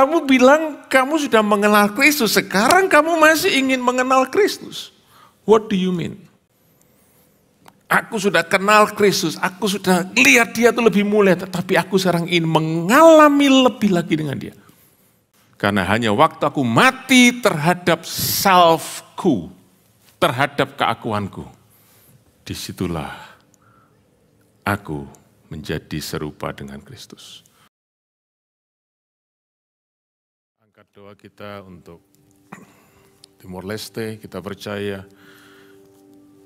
kamu bilang kamu sudah mengenal Kristus, sekarang kamu masih ingin mengenal Kristus. What do you mean? Aku sudah kenal Kristus, aku sudah lihat dia itu lebih mulia, tetapi aku sekarang ingin mengalami lebih lagi dengan dia. Karena hanya waktu aku mati terhadap selfku, terhadap keakuanku, disitulah aku menjadi serupa dengan Kristus. Angkat doa kita untuk Timor Leste, kita percaya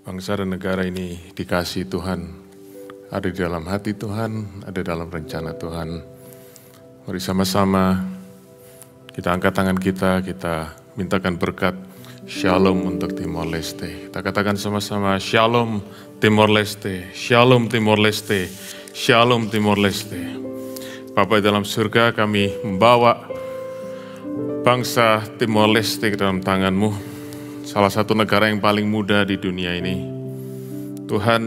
bangsa dan negara ini dikasih Tuhan, ada di dalam hati Tuhan, ada dalam rencana Tuhan. Mari sama-sama kita angkat tangan kita mintakan berkat Shalom untuk Timor Leste. Kita katakan sama-sama Shalom Timor Leste, Shalom Timor Leste, Shalom Timor Leste. Bapa dalam surga, kami membawa bangsa Timor Leste ke dalam tangan-Mu, salah satu negara yang paling muda di dunia ini. Tuhan,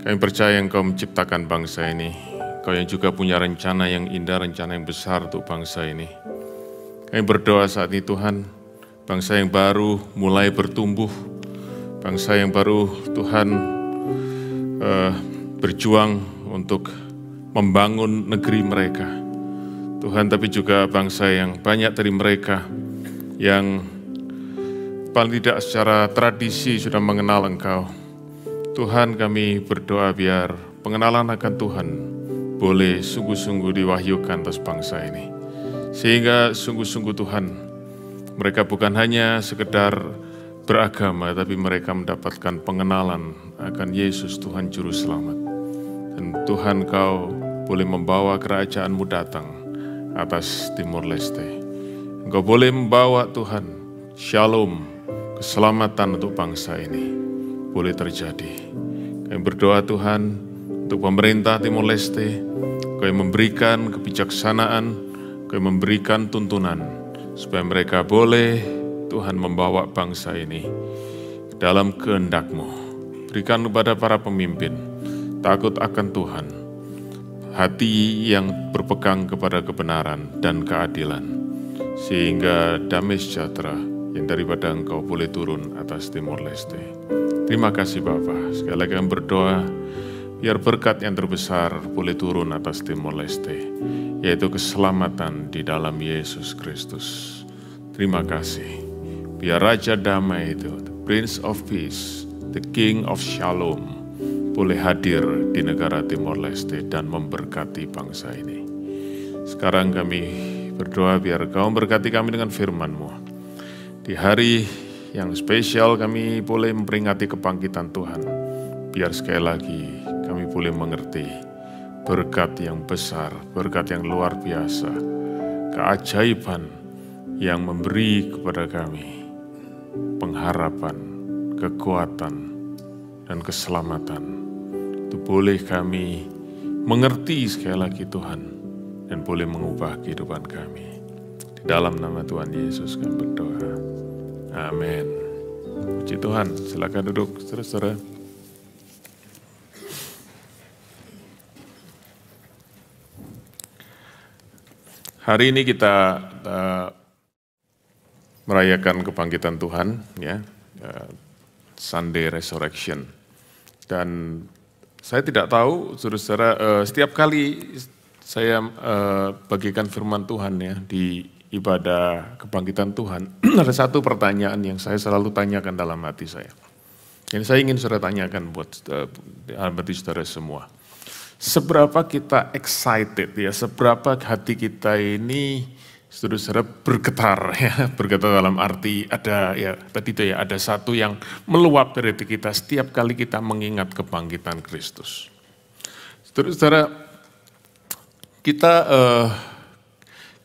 kami percaya Engkau menciptakan bangsa ini. Engkau yang juga punya rencana yang indah, rencana yang besar untuk bangsa ini. Kami berdoa saat ini Tuhan, bangsa yang baru mulai bertumbuh, bangsa yang baru Tuhan berjuang untuk membangun negeri mereka. Tuhan, tapi juga bangsa yang banyak dari mereka yang paling tidak secara tradisi sudah mengenal Engkau. Tuhan, kami berdoa biar pengenalan akan Tuhan boleh sungguh-sungguh diwahyukan atas bangsa ini. Sehingga sungguh-sungguh Tuhan, mereka bukan hanya sekedar beragama, tapi mereka mendapatkan pengenalan akan Yesus Tuhan Juru Selamat. Dan Tuhan, Kau boleh membawa kerajaan-Mu datang atas Timor Leste. Engkau boleh membawa Tuhan, Shalom, keselamatan untuk bangsa ini boleh terjadi. Kami berdoa Tuhan untuk pemerintah Timor Leste, Kau yang memberikan kebijaksanaan, Kau yang memberikan tuntunan, supaya mereka boleh Tuhan membawa bangsa ini ke dalam kehendak-Mu. Berikan kepada para pemimpin takut akan Tuhan, hati yang berpegang kepada kebenaran dan keadilan, sehingga damai sejahtera yang daripada Engkau boleh turun atas Timor Leste. Terima kasih Bapa. Sekali lagi kami berdoa, biar berkat yang terbesar boleh turun atas Timor Leste, yaitu keselamatan di dalam Yesus Kristus. Terima kasih. Biar Raja Damai itu, the Prince of Peace, the King of Shalom, boleh hadir di negara Timor Leste dan memberkati bangsa ini. Sekarang kami berdoa biar Kau memberkati kami dengan firman-Mu. Di hari yang spesial kami boleh memperingati kebangkitan Tuhan. Biar sekali lagi kami boleh mengerti berkat yang besar, berkat yang luar biasa, keajaiban yang memberi kepada kami pengharapan, kekuatan, dan keselamatan. Itu boleh kami mengerti sekali lagi Tuhan, dan boleh mengubah kehidupan kami. Di dalam nama Tuhan Yesus kami berdoa. Amin. Puji Tuhan, silakan duduk saudara-saudara. Hari ini kita merayakan kebangkitan Tuhan, ya, Sunday Resurrection. Dan saya tidak tahu, saudara-saudara, setiap kali saya bagikan firman Tuhan ya di ibadah kebangkitan Tuhan, ada satu pertanyaan yang saya selalu tanyakan dalam hati saya. Yang saya ingin saudara tanyakan buat hati saudara semua. Seberapa kita excited ya, seberapa hati kita ini saudara-saudara bergetar ya, bergetar dalam arti ada ya tadi itu ya, ada satu yang meluap dari hati kita setiap kali kita mengingat kebangkitan Kristus. Saudara-saudara,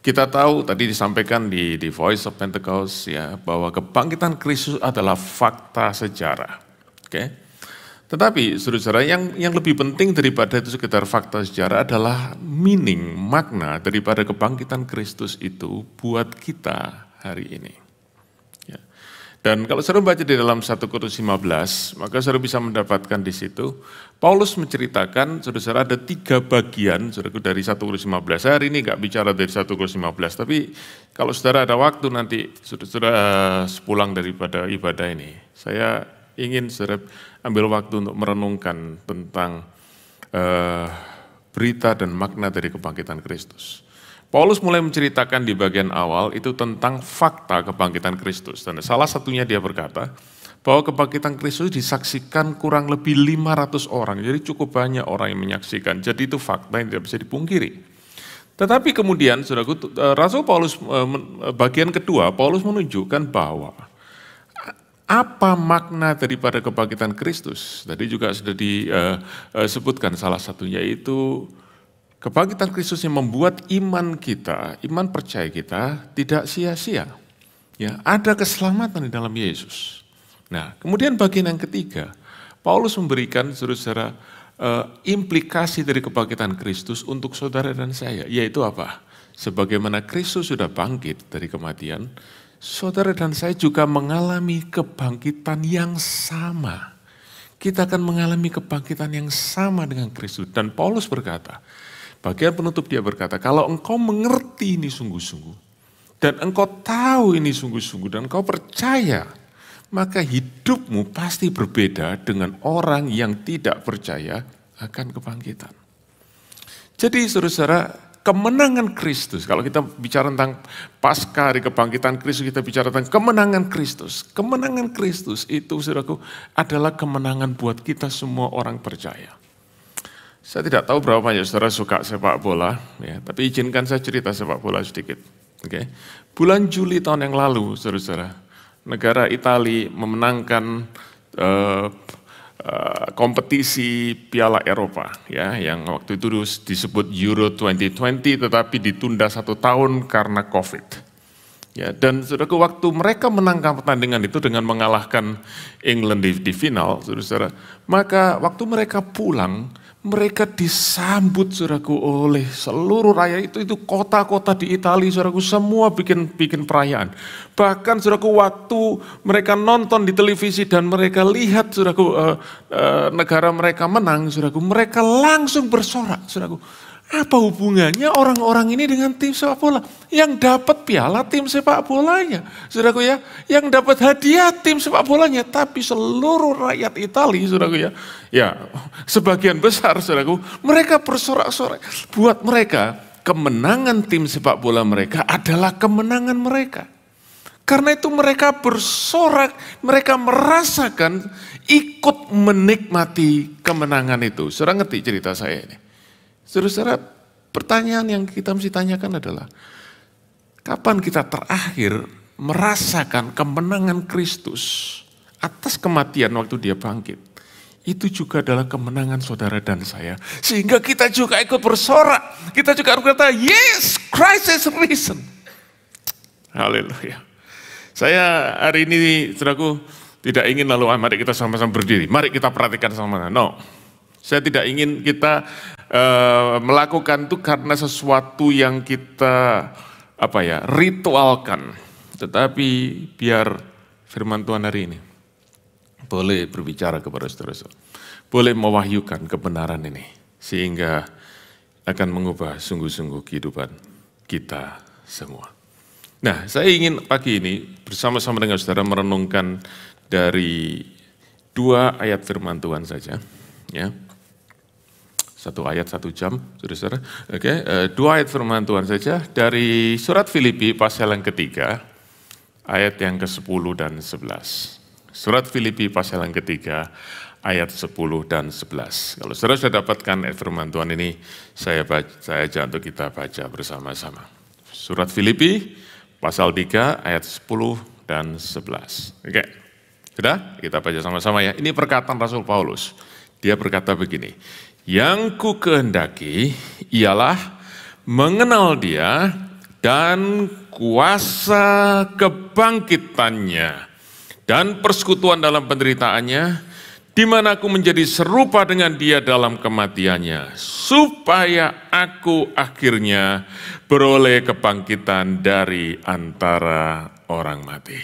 kita tahu tadi disampaikan di Voice of Pentecost ya, bahwa kebangkitan Kristus adalah fakta sejarah. Oke. Tetapi saudara-saudara, yang lebih penting daripada itu sekedar fakta sejarah adalah meaning, makna daripada kebangkitan Kristus itu buat kita hari ini. Ya. Dan kalau saudara baca di dalam 1 Korintus 15, maka saudara bisa mendapatkan di situ, Paulus menceritakan, saudara ada 3 bagian, saudara dari 1 Korintus 15. Saya hari ini nggak bicara dari 1 Korintus 15, tapi kalau saudara ada waktu nanti, saudara sepulang daripada ibadah ini, saya ingin saudara ambil waktu untuk merenungkan tentang berita dan makna dari kebangkitan Kristus. Paulus mulai menceritakan di bagian awal itu tentang fakta kebangkitan Kristus. Dan salah satunya dia berkata bahwa kebangkitan Kristus disaksikan kurang lebih 500 orang. Jadi cukup banyak orang yang menyaksikan. Jadi itu fakta yang tidak bisa dipungkiri. Tetapi kemudian, saudaraku, Rasul Paulus bagian kedua, Paulus menunjukkan bahwa apa makna daripada kebangkitan Kristus. Tadi juga sudah disebutkan salah satunya itu kebangkitan Kristus yang membuat iman kita, iman percaya kita tidak sia-sia. Ya, ada keselamatan di dalam Yesus. Nah, kemudian bagian yang ketiga, Paulus memberikan saudara implikasi dari kebangkitan Kristus untuk saudara dan saya, yaitu apa? Sebagaimana Kristus sudah bangkit dari kematian, saudara dan saya juga mengalami kebangkitan yang sama. Kita akan mengalami kebangkitan yang sama dengan Kristus. Dan Paulus berkata, bagian penutup dia berkata, kalau engkau mengerti ini sungguh-sungguh, dan engkau tahu ini sungguh-sungguh, dan engkau percaya, maka hidupmu pasti berbeda dengan orang yang tidak percaya akan kebangkitan. Jadi saudara-saudara, kemenangan Kristus, kalau kita bicara tentang pasca hari kebangkitan Kristus, kita bicara tentang kemenangan Kristus. Kemenangan Kristus itu saudaraku adalah kemenangan buat kita semua orang percaya. Saya tidak tahu berapa banyak saudara suka sepak bola, ya, tapi izinkan saya cerita sepak bola sedikit. Okay. Bulan Juli tahun yang lalu, saudara-saudara, negara Italia memenangkan kompetisi Piala Eropa, ya, yang waktu itu disebut Euro 2020, tetapi ditunda 1 tahun karena COVID. Ya, dan saudaraku, waktu mereka menangkan pertandingan itu dengan mengalahkan England di final, saudara-saudara, maka waktu mereka pulang, mereka disambut saudaraku oleh seluruh rakyat itu kota-kota di Italia, saudaraku, semua bikin perayaan. Bahkan saudaraku, waktu mereka nonton di televisi dan mereka lihat saudaraku negara mereka menang, saudaraku, mereka langsung bersorak, saudaraku. Apa hubungannya orang-orang ini dengan tim sepak bola? Yang dapat piala tim sepak bolanya, saudaraku ya. Yang dapat hadiah tim sepak bolanya, tapi seluruh rakyat Italia, saudaraku ya. Ya, sebagian besar saudaraku, mereka bersorak-sorai. Buat mereka, kemenangan tim sepak bola mereka adalah kemenangan mereka. Karena itu mereka bersorak, mereka merasakan ikut menikmati kemenangan itu. Saudara ngerti cerita saya ini? Saudara-saudara, pertanyaan yang kita mesti tanyakan adalah, kapan kita terakhir merasakan kemenangan Kristus atas kematian waktu dia bangkit? Itu juga adalah kemenangan saudara dan saya. Sehingga kita juga ikut bersorak. Kita juga berkata, yes, Christ is risen. Haleluya. Saya hari ini, saudaraku, tidak ingin lalu, mari kita sama-sama berdiri. Mari kita perhatikan sama-sama. No. Saya tidak ingin kita melakukan itu karena sesuatu yang kita ritualkan. Tetapi biar firman Tuhan hari ini boleh berbicara kepada saudara-saudara. Boleh mewahyukan kebenaran ini. Sehingga akan mengubah sungguh-sungguh kehidupan kita semua. Nah, saya ingin pagi ini bersama-sama dengan saudara merenungkan dari 2 ayat firman Tuhan saja. Ya. 1 ayat 1 jam, saudara-saudara. Oke, 2 ayat firman Tuhan saja dari surat Filipi pasal yang ketiga, ayat yang ke-10 dan 11. Surat Filipi pasal yang ketiga, ayat 10 dan 11. Kalau saudara sudah dapatkan ayat firman Tuhan ini, saya ajak untuk kita baca bersama-sama. Surat Filipi pasal 3, ayat 10 dan 11. Oke, sudah? Kita baca sama-sama ya. Ini perkataan Rasul Paulus. Dia berkata begini, yang ku kehendaki ialah mengenal dia dan kuasa kebangkitannya dan persekutuan dalam penderitaannya, di mana aku menjadi serupa dengan dia dalam kematiannya, supaya aku akhirnya beroleh kebangkitan dari antara orang mati.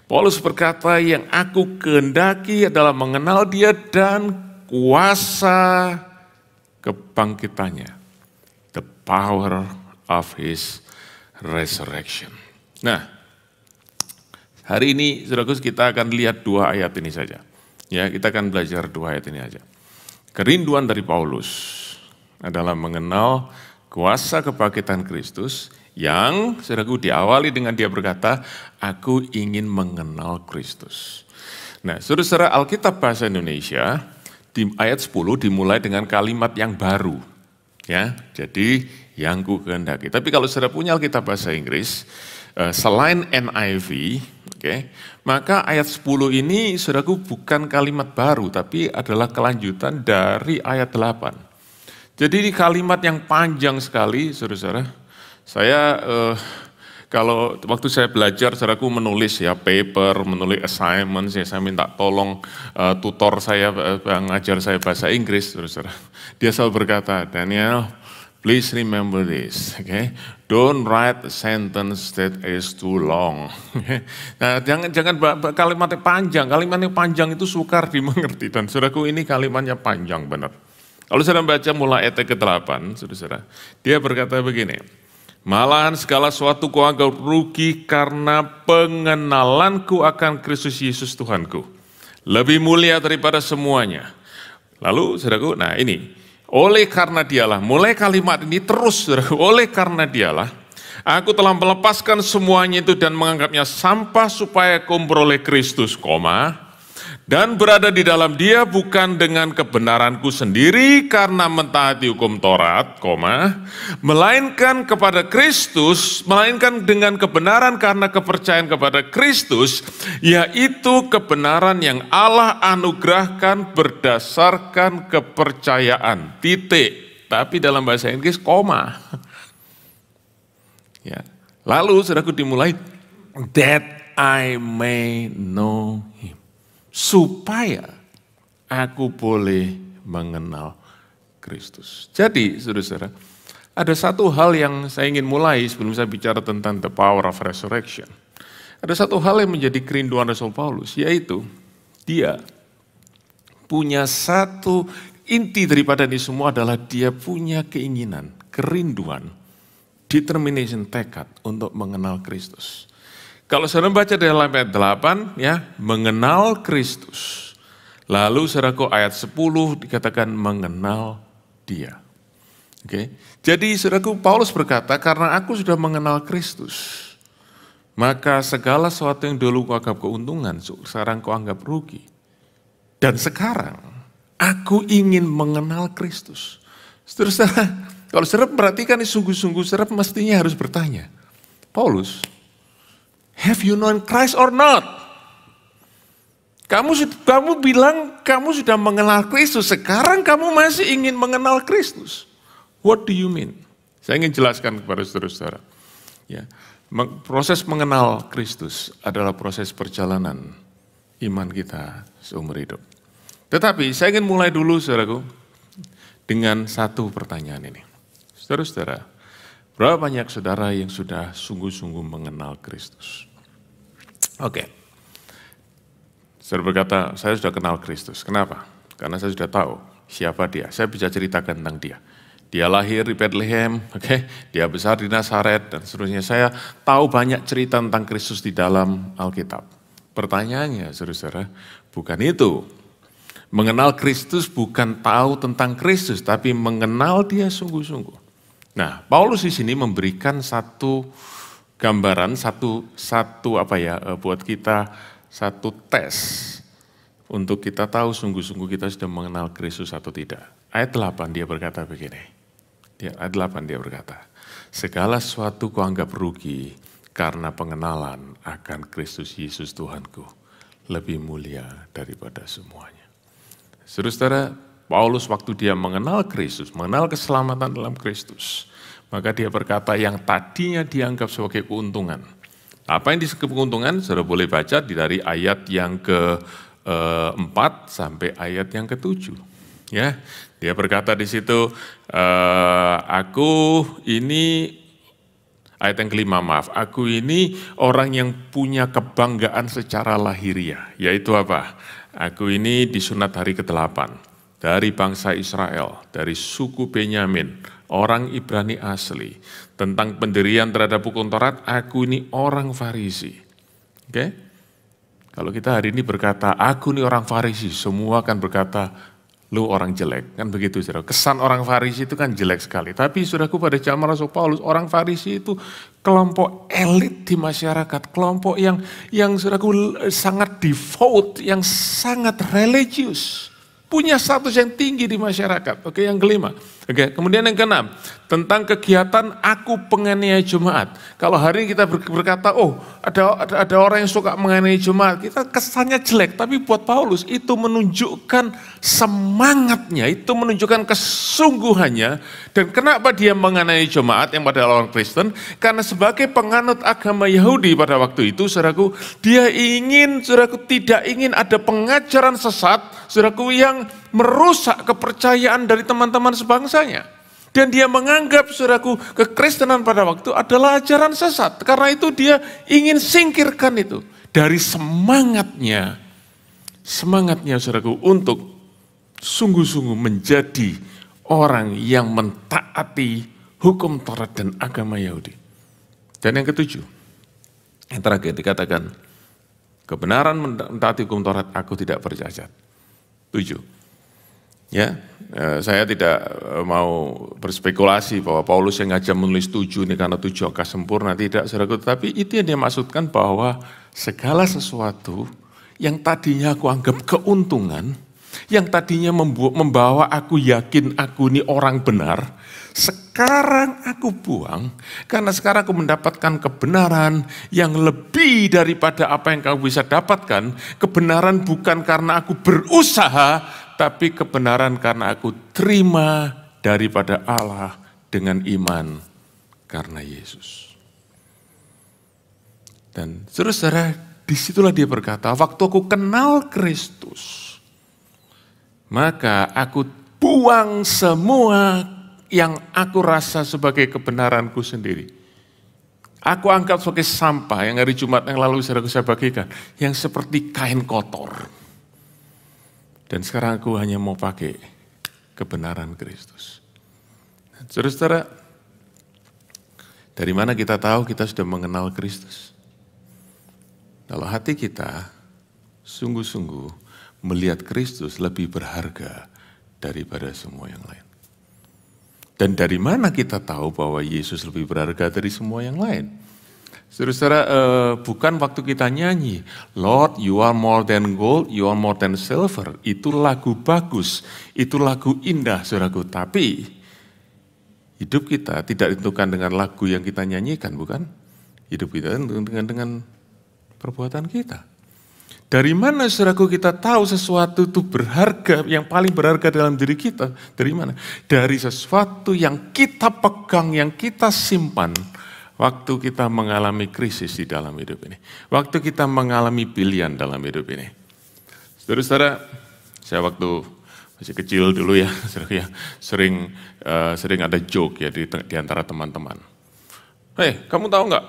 Paulus berkata, yang aku kehendaki adalah mengenal dia dan kuasa kebangkitannya. The power of his resurrection. Nah, hari ini saudaraku kita akan lihat 2 ayat ini saja. Ya, kita akan belajar 2 ayat ini aja. Kerinduan dari Paulus adalah mengenal kuasa kebangkitan Kristus yang saudaraku diawali dengan dia berkata, aku ingin mengenal Kristus. Nah, saudara-saudara, Alkitab Bahasa Indonesia di ayat 10 dimulai dengan kalimat yang baru. Ya, jadi yang ku kehendaki. Tapi kalau saudara punya Alkitab Bahasa Inggris, selain NIV, maka ayat 10 ini saudaraku bukan kalimat baru, tapi adalah kelanjutan dari ayat 8. Jadi ini kalimat yang panjang sekali, saudara-saudara. Saya kalau waktu saya belajar, saudaraku menulis ya paper, menulis assignment, saya minta tolong tutor saya ngajar saya bahasa Inggris, saudara-saudara. Dia selalu berkata, Daniel, please remember this, okay? Don't write a sentence that is too long. Nah, jangan kalimatnya panjang itu sukar dimengerti. Dan saudaraku ini kalimatnya panjang benar. Kalau saudara baca mulai ayat ke-8, saudara, dia berkata begini, malahan segala sesuatu kuanggap rugi karena pengenalanku akan Kristus Yesus Tuhanku. Lebih mulia daripada semuanya. Lalu saudaraku, nah ini, oleh karena dialah, mulai kalimat ini terus, saudara, oleh karena dialah, aku telah melepaskan semuanya itu dan menganggapnya sampah supaya aku memperoleh Kristus, dan berada di dalam dia bukan dengan kebenaranku sendiri karena mentaati hukum Taurat, melainkan kepada Kristus, melainkan dengan kebenaran karena kepercayaan kepada Kristus, yaitu kebenaran yang Allah anugerahkan berdasarkan kepercayaan. Titik. Tapi dalam bahasa Inggris Ya. Lalu saudaraku dimulai, that I may know him. Supaya aku boleh mengenal Kristus. Jadi, saudara-saudara, ada satu hal yang saya ingin mulai sebelum saya bicara tentang the power of resurrection. Ada satu hal yang menjadi kerinduan Rasul Paulus, yaitu dia punya satu inti daripada ini semua adalah dia punya keinginan, kerinduan, determination, tekad untuk mengenal Kristus. Kalau saudara baca dalam ayat 8, ya, mengenal Kristus. Lalu saudaraku ayat 10 dikatakan mengenal dia. Oke. Jadi saudaraku Paulus berkata, karena aku sudah mengenal Kristus, maka segala sesuatu yang dulu kuanggap keuntungan, sekarang kuanggap rugi. Dan sekarang aku ingin mengenal Kristus. Saudara, kalau saudara perhatikan ini sungguh-sungguh, saudara mestinya harus bertanya, Paulus, have you known Christ or not? Kamu bilang kamu sudah mengenal Kristus, sekarang kamu masih ingin mengenal Kristus. What do you mean? Saya ingin jelaskan kepada saudara-saudara. Ya, proses mengenal Kristus adalah proses perjalanan iman kita seumur hidup. Tetapi saya ingin mulai dulu saudaraku dengan satu pertanyaan ini. Saudara-saudara, berapa banyak saudara yang sudah sungguh-sungguh mengenal Kristus? Oke. Saudara berkata, saya sudah kenal Kristus. Kenapa? Karena saya sudah tahu siapa dia. Saya bisa ceritakan tentang dia. Dia lahir di Bethlehem, dia besar di Nazaret, dan seterusnya. Saya tahu banyak cerita tentang Kristus di dalam Alkitab. Pertanyaannya, saudara-saudara, bukan itu. Mengenal Kristus bukan tahu tentang Kristus, tapi mengenal dia sungguh-sungguh. Nah, Paulus di sini memberikan satu gambaran, buat kita satu tes untuk kita tahu sungguh-sungguh kita sudah mengenal Kristus atau tidak. Ayat 8 dia berkata begini. Ayat 8 dia berkata, segala sesuatu kuanggap rugi karena pengenalan akan Kristus Yesus Tuhanku lebih mulia daripada semuanya. Saudara-saudara, Paulus waktu dia mengenal Kristus, mengenal keselamatan dalam Kristus, maka dia berkata yang tadinya dianggap sebagai keuntungan. Apa yang disebut keuntungan? Saudara boleh baca dari ayat yang ke-4 sampai ayat yang ke-7. Ya, dia berkata di situ, Ayat yang kelima, maaf. Aku ini orang yang punya kebanggaan secara lahiriah. Yaitu apa? Aku ini disunat hari ke-8 dari bangsa Israel, dari suku Benyamin, orang Ibrani asli. Tentang pendirian terhadap hukum Taurat, aku ini orang Farisi. Oke? Kalau kita hari ini berkata, aku ini orang Farisi, semua akan berkata, lu orang jelek, kan begitu saudara. Kesan orang Farisi itu kan jelek sekali. Tapi saudaraku, pada zaman Rasul Paulus, orang Farisi itu kelompok elit di masyarakat, kelompok yang saudaraku sangat devout, yang sangat religius, punya status yang tinggi di masyarakat. Oke, yang kelima. Oke, kemudian yang keenam, tentang kegiatan aku penganiaya jemaat. Kalau hari ini kita berkata, oh ada orang yang suka menganiaya jemaat, kita kesannya jelek. Tapi buat Paulus itu menunjukkan semangatnya, itu menunjukkan kesungguhannya. Dan kenapa dia menganiaya jemaat yang pada orang Kristen? Karena sebagai penganut agama Yahudi pada waktu itu, saudaraku, dia ingin, saudaraku, tidak ingin ada pengajaran sesat, saudaraku, yang merusak kepercayaan dari teman-teman sebangsanya. Dan dia menganggap, saudaraku, kekristenan pada waktu adalah ajaran sesat. Karena itu dia ingin singkirkan itu. Dari semangatnya, saudaraku, untuk sungguh-sungguh menjadi orang yang mentaati hukum Taurat dan agama Yahudi. Dan yang ketujuh, yang terakhir dikatakan, kebenaran mentaati hukum Taurat aku tidak bercacat. 7. Ya, saya tidak mau berspekulasi bahwa Paulus yang ngajak menulis 7 ini karena 7 angka sempurna, tidak, saudaraku. Tapi itu yang dia maksudkan, bahwa segala sesuatu yang tadinya aku anggap keuntungan, yang tadinya membawa aku yakin aku ini orang benar, sekarang aku buang, karena sekarang aku mendapatkan kebenaran yang lebih daripada apa yang kamu bisa dapatkan. Kebenaran bukan karena aku berusaha, tapi kebenaran karena aku terima daripada Allah dengan iman karena Yesus. Dan saudara, disitulah dia berkata, waktu aku kenal Kristus, maka aku buang semua yang aku rasa sebagai kebenaranku sendiri. Aku anggap sebagai sampah yang hari Jumat yang lalu saya bagikan, yang seperti kain kotor. Dan sekarang aku hanya mau pakai kebenaran Kristus. Saudara-saudara, dari mana kita tahu kita sudah mengenal Kristus? Kalau hati kita sungguh-sungguh melihat Kristus lebih berharga daripada semua yang lain. Dan dari mana kita tahu bahwa Yesus lebih berharga dari semua yang lain? Saudara-saudara, bukan waktu kita nyanyi, Lord, you are more than gold, you are more than silver. Itu lagu bagus, itu lagu indah, saudaraku. Tapi hidup kita tidak ditentukan dengan lagu yang kita nyanyikan, bukan? Hidup kita ditentukan dengan perbuatan kita. Dari mana, saudaraku, kita tahu sesuatu itu berharga, yang paling berharga dalam diri kita? Dari mana? Dari sesuatu yang kita pegang, yang kita simpan, waktu kita mengalami krisis di dalam hidup ini. Waktu kita mengalami pilihan dalam hidup ini. Saudara-saudara, saya waktu masih kecil dulu ya, sering ada joke ya di antara teman-teman. Hei, kamu tahu nggak?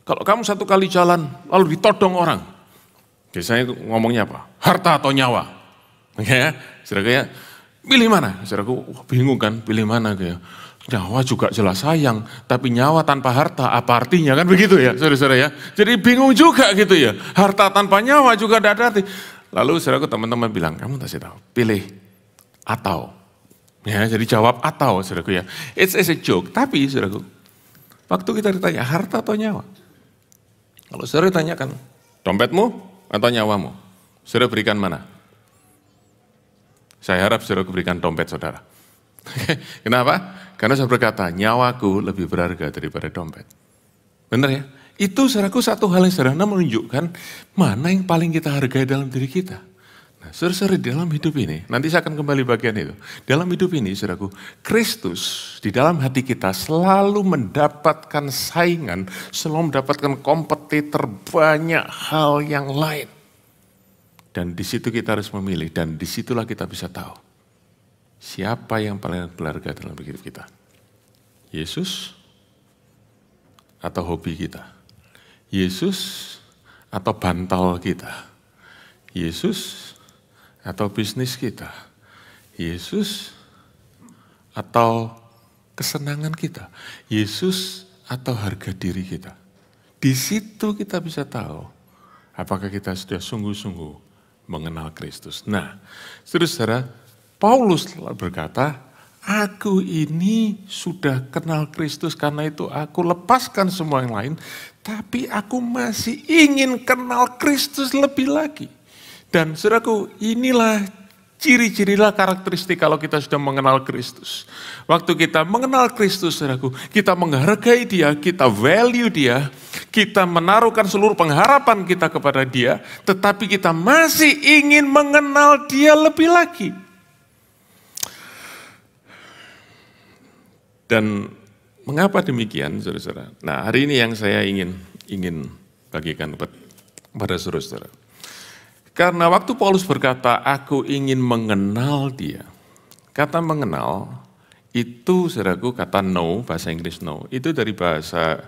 Kalau kamu satu kali jalan, lalu ditodong orang. Biasanya ngomongnya apa? Harta atau nyawa? Ya, saudara ya, pilih mana? Saudaraku, bingung kan, pilih mana kayak. Nyawa juga jelas sayang, tapi nyawa tanpa harta apa artinya, kan begitu ya saudara-saudara ya. Jadi bingung juga gitu ya, harta tanpa nyawa juga tidak ada arti. Lalu saudaraku, teman-teman bilang, kamu kasih tahu, pilih atau. Ya, jadi jawab atau, saudaraku ya. It's a joke, tapi saudaraku, waktu kita ditanya harta atau nyawa. Kalau saudara ditanyakan, dompetmu atau nyawamu? Saudara berikan mana? Saya harap saudara berikan dompet saudara. Kenapa? Karena saya berkata, nyawaku lebih berharga daripada dompet. Benar ya? Itu saudaraku satu hal yang sederhana menunjukkan mana yang paling kita hargai dalam diri kita. Nah, saudara-saudara, di dalam hidup ini, nanti saya akan kembali bagian itu. Dalam hidup ini, saudaraku, Kristus di dalam hati kita selalu mendapatkan saingan, selalu mendapatkan kompetitor banyak hal yang lain. Dan di situ kita harus memilih, dan disitulah kita bisa tahu siapa yang paling berharga dalam hidup kita? Yesus atau hobi kita? Yesus atau bantal kita? Yesus atau bisnis kita? Yesus atau kesenangan kita? Yesus atau harga diri kita? Di situ kita bisa tahu apakah kita sudah sungguh-sungguh mengenal Kristus. Nah, saudara, Paulus berkata, aku ini sudah kenal Kristus, karena itu aku lepaskan semua yang lain, tapi aku masih ingin kenal Kristus lebih lagi. Dan saudaraku, inilah ciri-cirilah karakteristik kalau kita sudah mengenal Kristus. Waktu kita mengenal Kristus, saudaraku, kita menghargai Dia, kita value Dia, kita menaruhkan seluruh pengharapan kita kepada Dia, tetapi kita masih ingin mengenal Dia lebih lagi. Dan mengapa demikian, saudara-saudara? Nah, hari ini yang saya ingin bagikan kepada saudara-saudara. Karena waktu Paulus berkata, aku ingin mengenal Dia. Kata mengenal, itu saudaraku kata know, bahasa Inggris know. Itu dari bahasa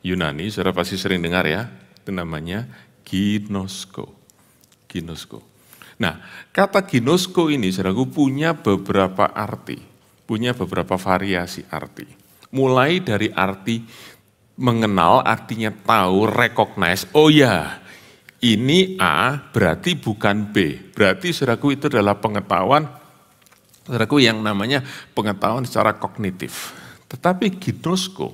Yunani, saudara pasti sering dengar ya. Itu namanya ginosko. Ginosko. Nah, kata ginosko ini saudaraku punya beberapa arti. Punya beberapa variasi arti. Mulai dari arti mengenal, artinya tahu, recognize. Oh ya, ini A berarti bukan B. Berarti saudaraku itu adalah pengetahuan, saudaraku yang namanya pengetahuan secara kognitif. Tetapi ginosko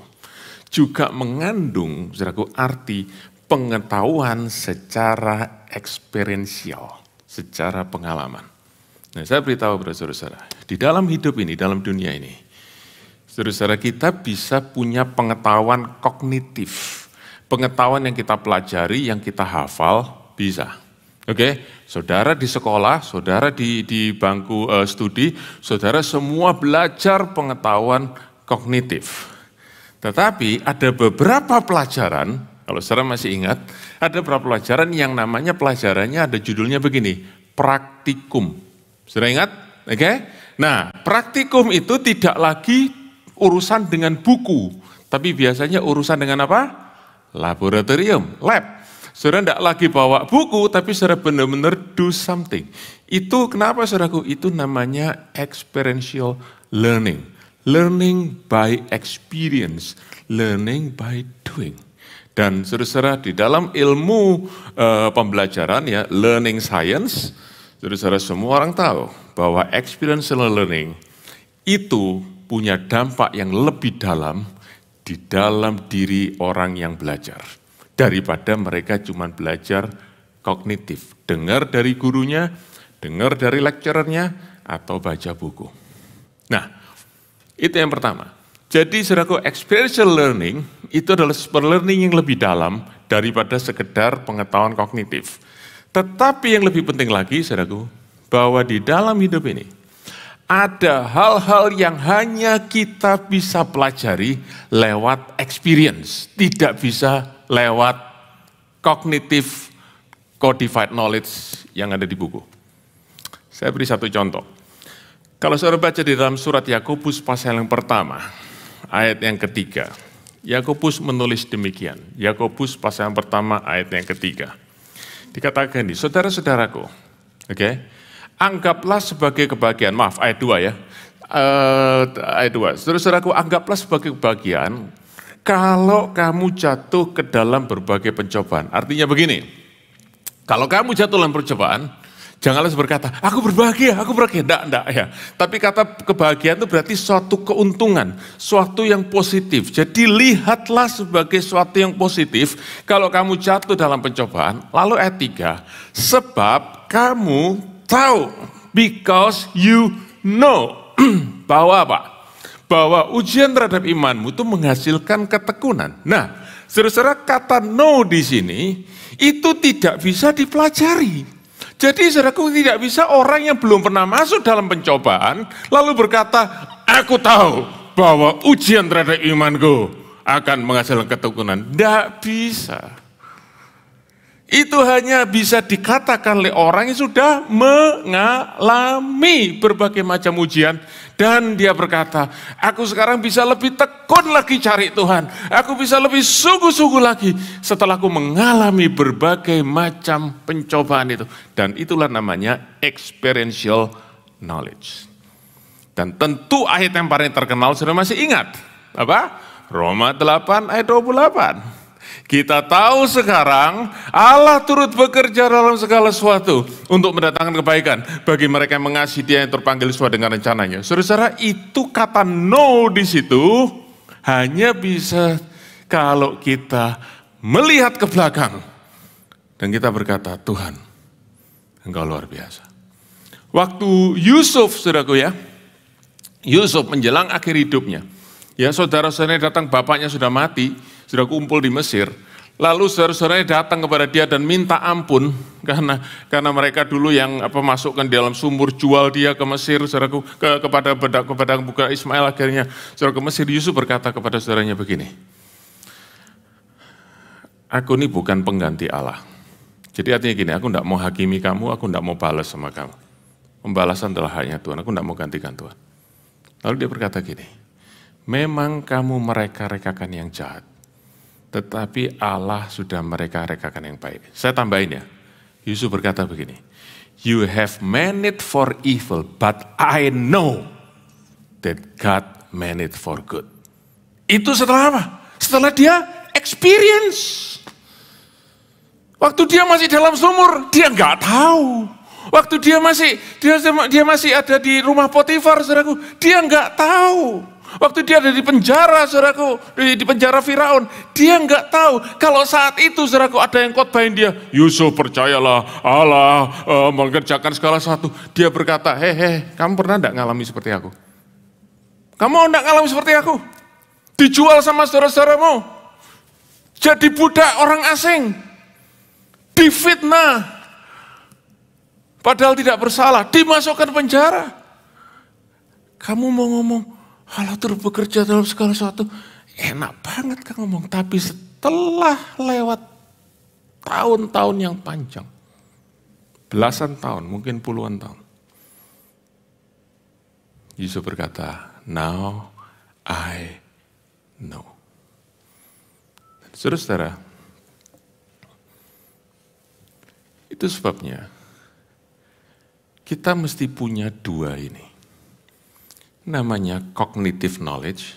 juga mengandung saudaraku arti pengetahuan secara eksperiensial, secara pengalaman. Nah, saya beritahu kepada saudara-saudara, di dalam hidup ini, dalam dunia ini, saudara-saudara kita bisa punya pengetahuan kognitif. Pengetahuan yang kita pelajari, yang kita hafal, bisa. Oke, saudara di sekolah, saudara di bangku studi, saudara semua belajar pengetahuan kognitif. Tetapi ada beberapa pelajaran, kalau saudara masih ingat, ada beberapa pelajaran yang namanya pelajarannya ada judulnya begini, praktikum. Saudara ingat? Oke? Nah, praktikum itu tidak lagi urusan dengan buku, tapi biasanya urusan dengan apa? Laboratorium, lab. Saudara tidak lagi bawa buku, tapi saudara benar-benar do something. Itu kenapa saudaraku? Itu namanya experiential learning. Learning by experience, learning by doing. Dan saudara-saudara di dalam ilmu pembelajaran ya, learning science, saudara-saudara semua orang tahu bahwa experiential learning itu punya dampak yang lebih dalam di dalam diri orang yang belajar. Daripada mereka cuma belajar kognitif. Dengar dari gurunya, dengar dari lecturernya, atau baca buku. Nah, itu yang pertama. Jadi saudaraku, experiential learning itu adalah learning yang lebih dalam daripada sekedar pengetahuan kognitif. Tetapi yang lebih penting lagi, saudaraku, bahwa di dalam hidup ini, ada hal-hal yang hanya kita bisa pelajari lewat experience, tidak bisa lewat cognitive codified knowledge yang ada di buku. Saya beri satu contoh. Kalau saudara baca di dalam surat Yakobus pasal yang pertama, ayat yang ketiga, Yakobus menulis demikian. Yakobus pasal yang pertama, ayat yang ketiga. Dikatakan ini, saudara-saudaraku, oke? Anggaplah sebagai kebahagiaan, maaf ayat 2 ya, ayat 2, saudara-saudaraku anggaplah sebagai kebahagiaan kalau kamu jatuh ke dalam berbagai pencobaan. Artinya begini, kalau kamu jatuh dalam percobaan, janganlah berkata, aku berbahagia, enggak ya. Tapi kata kebahagiaan itu berarti suatu keuntungan, suatu yang positif. Jadi lihatlah sebagai suatu yang positif kalau kamu jatuh dalam pencobaan. Lalu ayat 3, sebab kamu tahu, because you know, bahwa apa? Bahwa ujian terhadap imanmu itu menghasilkan ketekunan. Nah, saudara-saudara kata know di sini, itu tidak bisa dipelajari. Jadi saudaraku tidak bisa orang yang belum pernah masuk dalam pencobaan, lalu berkata, aku tahu bahwa ujian terhadap imanku akan menghasilkan ketekunan. Tidak bisa. Itu hanya bisa dikatakan oleh orang yang sudah mengalami berbagai macam ujian Dan dia berkata, aku sekarang bisa lebih tekun lagi cari Tuhan. Aku bisa lebih sungguh-sungguh lagi setelah aku mengalami berbagai macam pencobaan itu. Dan itulah namanya experiential knowledge. Dan tentu ayat yang paling terkenal sudah masih ingat. Apa? Roma 8 ayat 28. Kita tahu sekarang Allah turut bekerja dalam segala sesuatu untuk mendatangkan kebaikan bagi mereka yang mengasihi Dia yang terpanggil sesuai dengan rencananya. Saudara-saudara, itu kata no di situ hanya bisa kalau kita melihat ke belakang dan kita berkata, Tuhan, Engkau luar biasa. Waktu Yusuf, saudaraku ya, Yusuf menjelang akhir hidupnya, ya saudara-saudaranya datang, bapaknya sudah mati, sudah kumpul di Mesir. Lalu saudara-saudaranya datang kepada dia dan minta ampun karena mereka dulu yang masukkan di dalam sumur, jual dia ke Mesir, saudaraku, kepada budak Ismail. Akhirnya saudara ke Mesir. Yusuf berkata kepada saudaranya begini, aku ini bukan pengganti Allah. Jadi artinya gini, aku tidak mau hakimi kamu, aku tidak mau balas sama kamu. Pembalasan telah haknya Tuhan, aku tidak mau gantikan Tuhan. Lalu dia berkata gini, memang kamu mereka-rekakan yang jahat, tetapi Allah sudah mereka-rekakan yang baik. Saya tambahin ya, Yusuf berkata begini, you have meant it for evil, but I know that God meant it for good. Itu setelah apa? Setelah dia experience. Waktu dia masih dalam sumur, dia nggak tahu. Waktu dia masih ada di rumah Potifar, saudaraku, dia nggak tahu. Waktu dia ada di penjara, saudaraku, di penjara Firaun, dia nggak tahu. Kalau saat itu, saudaraku, ada yang khotbahin dia, Yusuf percayalah Allah mengerjakan segala sesuatu. Dia berkata, kamu pernah nggak ngalami seperti aku? Kamu nggak ngalami seperti aku? Dijual sama saudara-saudaramu, jadi budak orang asing, difitnah, padahal tidak bersalah, dimasukkan penjara. Kamu mau ngomong, Allah turut bekerja dalam segala sesuatu. Enak banget kan ngomong, tapi setelah lewat tahun-tahun yang panjang, belasan tahun, mungkin puluhan tahun, Yusuf berkata, now I know. Saudara-saudara, itu sebabnya kita mesti punya dua ini. Namanya cognitive knowledge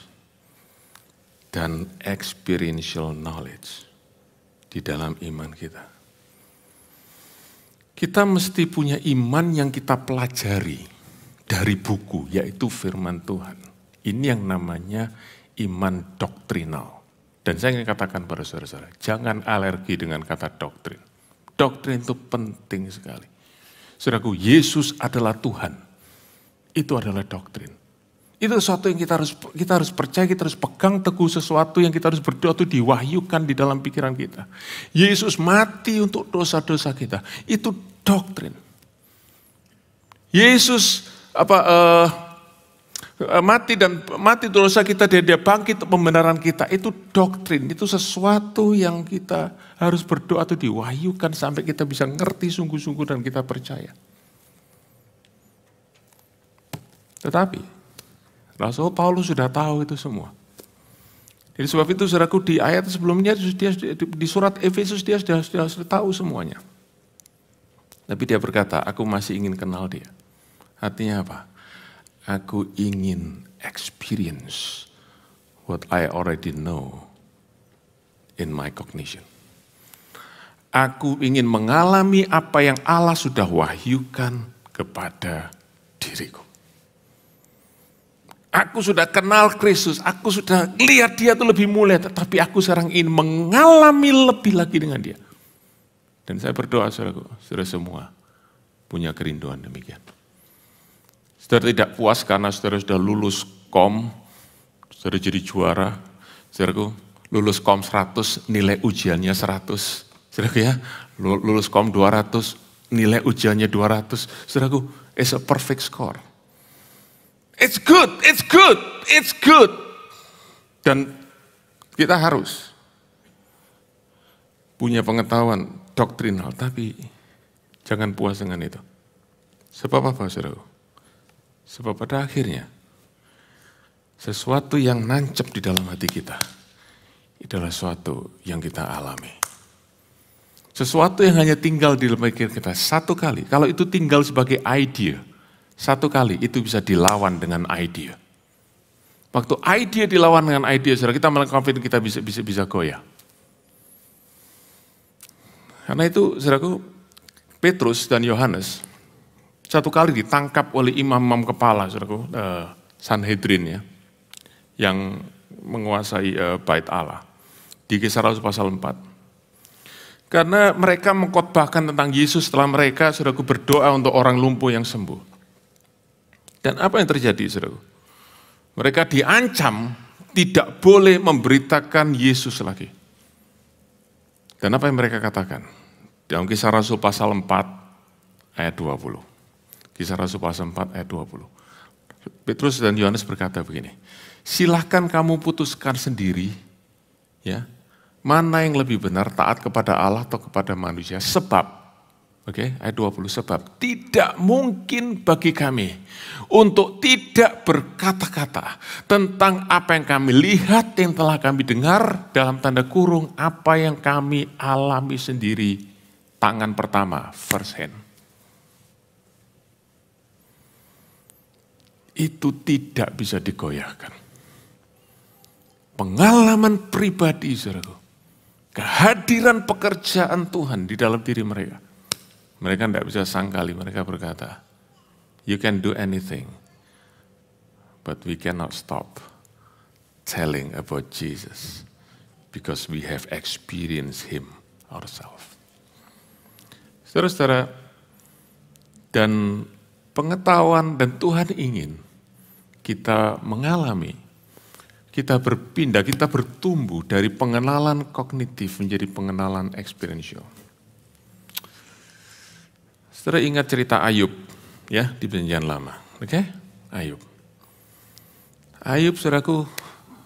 dan experiential knowledge di dalam iman kita. Kita mesti punya iman yang kita pelajari dari buku, yaitu firman Tuhan. Ini yang namanya iman doktrinal. Dan saya ingin katakan pada saudara-saudara, jangan alergi dengan kata doktrin. Doktrin itu penting sekali. Saudaraku, Yesus adalah Tuhan. Itu adalah doktrin. Itu sesuatu yang kita harus percaya, kita harus pegang teguh, sesuatu yang kita harus berdoa itu diwahyukan di dalam pikiran kita. Yesus mati untuk dosa-dosa kita. Itu doktrin. Yesus mati dosa kita, dia bangkit pembenaran kita. Itu doktrin, itu sesuatu yang kita harus berdoa itu diwahyukan sampai kita bisa ngerti sungguh-sungguh dan kita percaya. Tetapi Rasul Paulus sudah tahu itu semua. Jadi sebab itu saudaraku, di ayat sebelumnya di surat Efesus dia sudah tahu semuanya. Tapi dia berkata, aku masih ingin kenal dia. Artinya apa? Aku ingin experience what I already know in my cognition. Aku ingin mengalami apa yang Allah sudah wahyukan kepada diriku. Aku sudah kenal Kristus, aku sudah lihat dia itu lebih mulia, tetapi aku sekarang ingin mengalami lebih lagi dengan dia. Dan saya berdoa, saudara semua punya kerinduan demikian. Saudara tidak puas karena saudara sudah lulus kom, saudara jadi juara, saudaraku lulus kom 100, nilai ujiannya 100. Saudaraku ya, lulus kom 200, nilai ujiannya 200. Saudaraku, it's a perfect score. It's good, it's good, it's good. Dan kita harus punya pengetahuan doktrinal, tapi jangan puas dengan itu. Sebab apa, saudara? Sebab pada akhirnya Sesuatu yang nancep di dalam hati kita, adalah sesuatu yang kita alami. Sesuatu yang hanya tinggal di dalam pikir kita satu kali, kalau itu tinggal sebagai idea, satu kali itu bisa dilawan dengan idea. Waktu idea dilawan dengan idea, saudara, kita malah confident kita bisa goyah. Karena itu, saudaraku, Petrus dan Yohanes satu kali ditangkap oleh imam-imam kepala, saudaraku, Sanhedrin ya, yang menguasai bait Allah. Di Kisah Rasul pasal 4. Karena mereka mengkhotbahkan tentang Yesus setelah mereka, saudaraku, berdoa untuk orang lumpuh yang sembuh. Dan apa yang terjadi, saudaraku? Mereka diancam tidak boleh memberitakan Yesus lagi. Dan apa yang mereka katakan? Dalam Kisah Rasul pasal 4 ayat 20. Kisah Rasul pasal 4 ayat 20. Petrus dan Yohanes berkata begini, silahkan kamu putuskan sendiri, ya, mana yang lebih benar, taat kepada Allah atau kepada manusia. Sebab, ayat 20, sebab tidak mungkin bagi kami untuk tidak berkata-kata tentang apa yang kami lihat, yang telah kami dengar, dalam tanda kurung apa yang kami alami sendiri, tangan pertama, first hand. Itu tidak bisa digoyahkan. Pengalaman pribadi, saudaraku, kehadiran pekerjaan Tuhan di dalam diri mereka. Mereka tidak bisa sangkali, mereka berkata, you can do anything, but we cannot stop telling about Jesus, because we have experienced Him ourselves. Saudara-saudara, dan pengetahuan dan Tuhan ingin kita mengalami, kita berpindah, kita bertumbuh dari pengenalan kognitif menjadi pengenalan experiential. Saudara ingat cerita Ayub ya di Perjanjian Lama, Ayub. Ayub, saudaraku,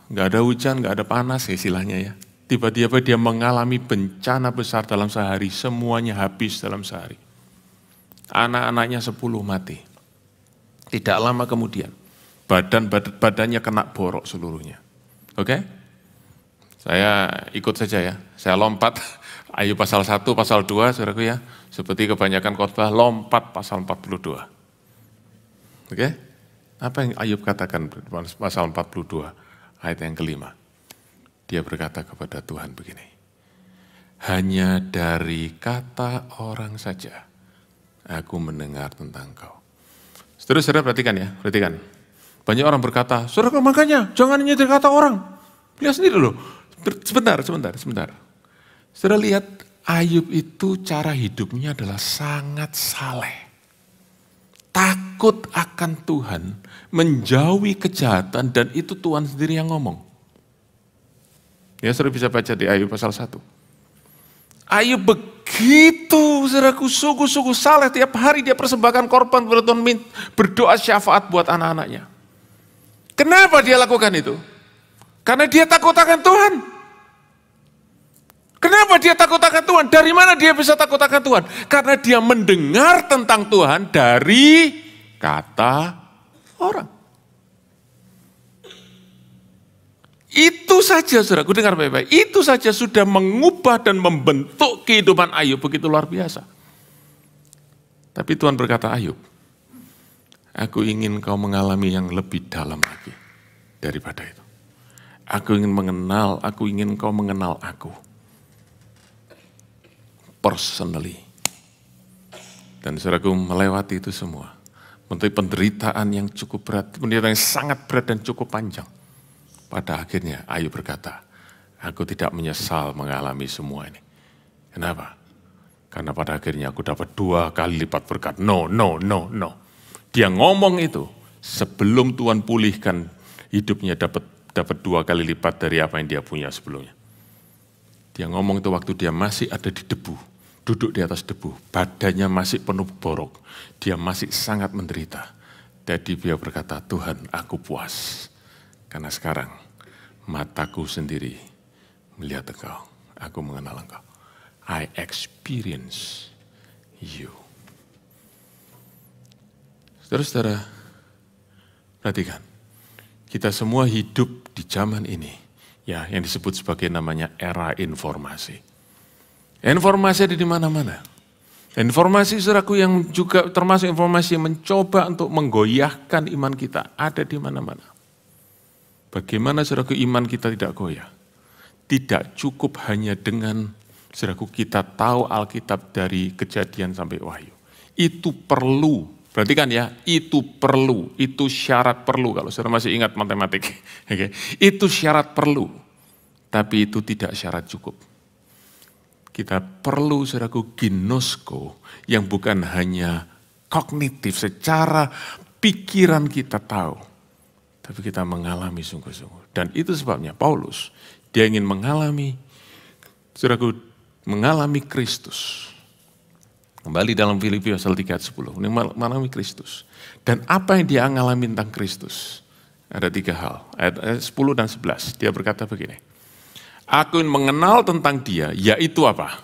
nggak ada hujan, nggak ada panas, istilahnya ya. Tiba-tiba dia mengalami bencana besar dalam sehari, semuanya habis dalam sehari. Anak-anaknya 10 mati. Tidak lama kemudian, badannya kena borok seluruhnya. Saya ikut saja ya, saya lompat Ayub pasal 1, pasal 2, saudaraku ya, seperti kebanyakan khotbah, lompat pasal 42. Apa yang Ayub katakan pasal 42, ayat yang kelima? Dia berkata kepada Tuhan begini, hanya dari kata orang saja aku mendengar tentang Kau. Saudara-saudara perhatikan ya, perhatikan. Banyak orang berkata, saudara, makanya jangan hanya dari kata orang. Lihat sendiri loh. Sebentar. Saudara lihat, Ayub itu cara hidupnya adalah sangat saleh. Takut akan Tuhan, menjauhi kejahatan, dan itu Tuhan sendiri yang ngomong. Ya, saudara bisa baca di Ayub pasal 1. Ayub begitu, saudaraku, sungguh-sungguh saleh. Tiap hari dia persembahkan korban kepada Tuhan, berdoa syafaat buat anak-anaknya. Kenapa dia lakukan itu? Karena dia takut akan Tuhan. Kenapa dia takut akan Tuhan? Dari mana dia bisa takut akan Tuhan? Karena dia mendengar tentang Tuhan dari kata orang. Itu saja, saudaraku, dengar baik-baik. Itu saja sudah mengubah dan membentuk kehidupan Ayub begitu luar biasa. Tapi Tuhan berkata, Ayub, aku ingin kau mengalami yang lebih dalam lagi daripada itu. Aku ingin kau mengenal aku. Personally. Dan saudaraku melewati itu semua. Melalui penderitaan yang cukup berat, penderitaan yang sangat berat dan cukup panjang. Pada akhirnya Ayub berkata, aku tidak menyesal mengalami semua ini. Kenapa? Karena pada akhirnya aku dapat 2 kali lipat berkat. No. Dia ngomong itu sebelum Tuhan pulihkan hidupnya dapat 2 kali lipat dari apa yang dia punya sebelumnya. Dia ngomong itu waktu dia masih ada di debu, duduk di atas debu, badannya masih penuh borok, dia masih sangat menderita. Jadi dia berkata, Tuhan, aku puas. Karena sekarang mataku sendiri melihat Engkau, aku mengenal Engkau. I experience you. Saudara-saudara, perhatikan. kita semua hidup di zaman ini, ya, yang disebut sebagai namanya era informasi. Informasi ada di mana-mana. Informasi, saudaraku, yang juga termasuk informasi yang mencoba untuk menggoyahkan iman kita, ada di mana-mana. Bagaimana, saudaraku, iman kita tidak goyah? Tidak cukup hanya dengan, saudaraku, kita tahu Alkitab dari Kejadian sampai Wahyu. Itu perlu. Perhatikan ya, itu perlu, itu syarat perlu, kalau saudara masih ingat matematik. Okay. Itu syarat perlu, tapi itu tidak syarat cukup. Kita perlu, saudaraku, ginosko, yang bukan hanya kognitif, secara pikiran kita tahu, tapi kita mengalami sungguh-sungguh. Dan itu sebabnya Paulus, dia ingin mengalami, saudaraku, mengalami Kristus. Kembali dalam Filipi pasal 3 ayat 10, ini mengalami Kristus. Dan apa yang dia alami tentang Kristus? Ada 3 hal, ayat 10 dan 11, dia berkata begini. Aku ingin mengenal tentang dia, yaitu apa?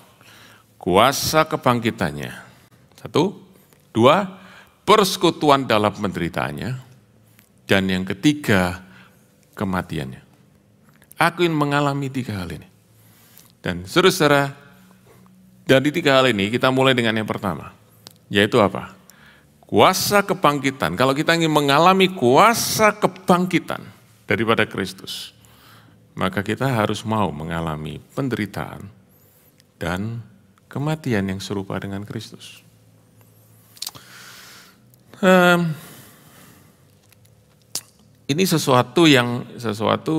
Kuasa kebangkitannya. 1, 2, persekutuan dalam penderitaannya. Dan yang ketiga, kematiannya. Aku ingin mengalami 3 hal ini. Dan saudara, dari 3 hal ini kita mulai dengan yang pertama, yaitu apa? Kuasa kebangkitan. Kalau kita ingin mengalami kuasa kebangkitan daripada Kristus, maka kita harus mau mengalami penderitaan dan kematian yang serupa dengan Kristus. Ini sesuatu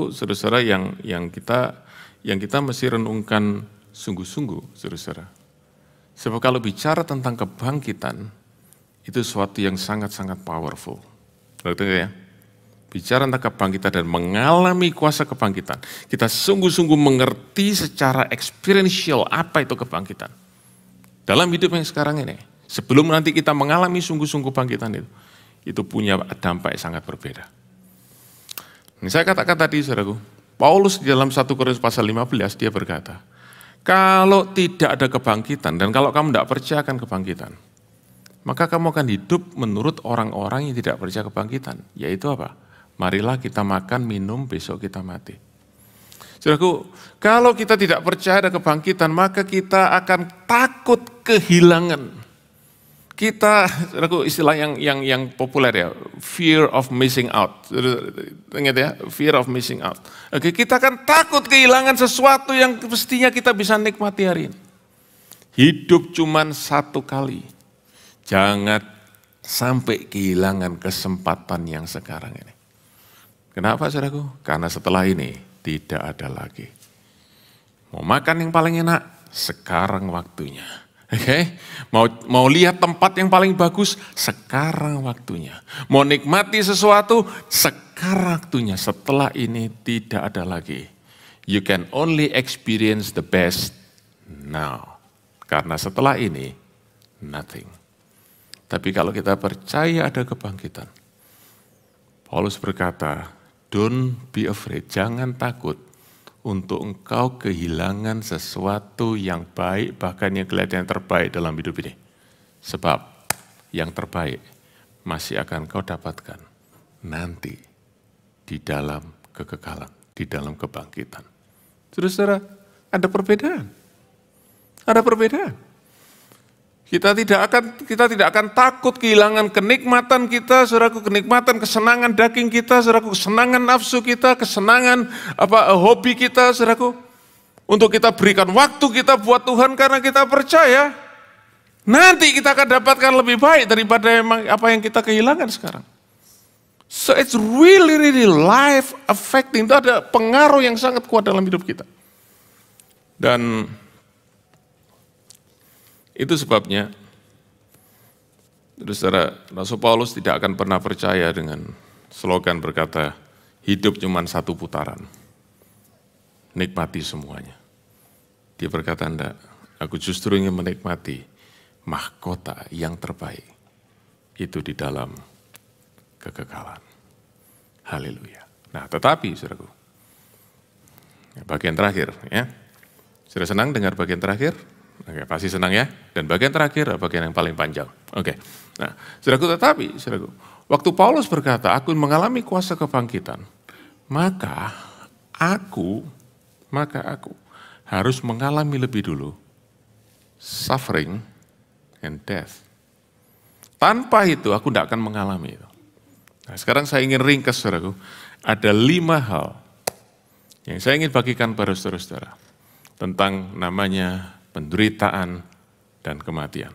saudara-saudara yang kita mesti renungkan sungguh-sungguh, saudara-saudara. Sebab kalau bicara tentang kebangkitan, itu sesuatu yang sangat-sangat powerful. Betul ya? Bicara tentang kebangkitan dan mengalami kuasa kebangkitan, kita sungguh-sungguh mengerti secara experiential apa itu kebangkitan. Dalam hidup yang sekarang ini, sebelum nanti kita mengalami sungguh-sungguh kebangkitan itu punya dampak yang sangat berbeda. Ini saya katakan tadi, saudaraku, Paulus di dalam 1 Korintus pasal 15, dia berkata, kalau tidak ada kebangkitan, dan kalau kamu tidak percaya akan kebangkitan, maka kamu akan hidup menurut orang-orang yang tidak percaya kebangkitan. Yaitu apa? Marilah kita makan, minum, besok kita mati. Saudaraku, kalau kita tidak percaya ada kebangkitan, maka kita akan takut kehilangan. Kita, saudaraku, istilah yang populer ya, fear of missing out. Ingat ya, fear of missing out. Oke, kita akan takut kehilangan sesuatu yang mestinya kita bisa nikmati hari ini. Hidup cuman 1 kali. Jangan sampai kehilangan kesempatan yang sekarang ini. Kenapa, saudaraku? Karena setelah ini tidak ada lagi. Mau makan yang paling enak, sekarang waktunya. Oke, mau lihat tempat yang paling bagus, sekarang waktunya. Mau nikmati sesuatu, sekarang waktunya. Setelah ini tidak ada lagi. You can only experience the best now. Karena setelah ini, nothing. Tapi kalau kita percaya ada kebangkitan, Paulus berkata, don't be afraid, jangan takut. Untuk engkau kehilangan sesuatu yang baik, bahkan yang kelihatan yang terbaik dalam hidup ini. Sebab yang terbaik masih akan kau dapatkan nanti di dalam kekekalan, di dalam kebangkitan. Saudara-saudara, ada perbedaan. Ada perbedaan. Kita tidak akan takut kehilangan kenikmatan kita, saudaraku, kenikmatan kesenangan daging kita, saudaraku, kesenangan nafsu kita, kesenangan hobi kita, saudaraku. Untuk kita berikan waktu kita buat Tuhan karena kita percaya nanti kita akan dapatkan lebih baik daripada apa yang kita kehilangan sekarang. So it's really life affecting, itu ada pengaruh yang sangat kuat dalam hidup kita. Dan itu sebabnya, saudara, Rasul Paulus tidak akan pernah percaya dengan slogan berkata, hidup cuma 1 putaran, nikmati semuanya. Dia berkata, enggak, aku justru ingin menikmati mahkota yang terbaik, itu di dalam kekekalan. Haleluya. Nah, tetapi, saudaraku, bagian terakhir, ya, sudah senang dengar bagian terakhir? Oke, pasti senang ya. Dan bagian terakhir, bagian yang paling panjang. Oke. Nah, saudaraku, tetapi, saudaraku, waktu Paulus berkata, aku mengalami kuasa kebangkitan, maka aku harus mengalami lebih dulu suffering and death. Tanpa itu aku tidak akan mengalami itu. Nah, sekarang saya ingin ringkas, saudaraku. Ada 5 hal yang saya ingin bagikan pada saudara-saudara tentang namanya penderitaan dan kematian.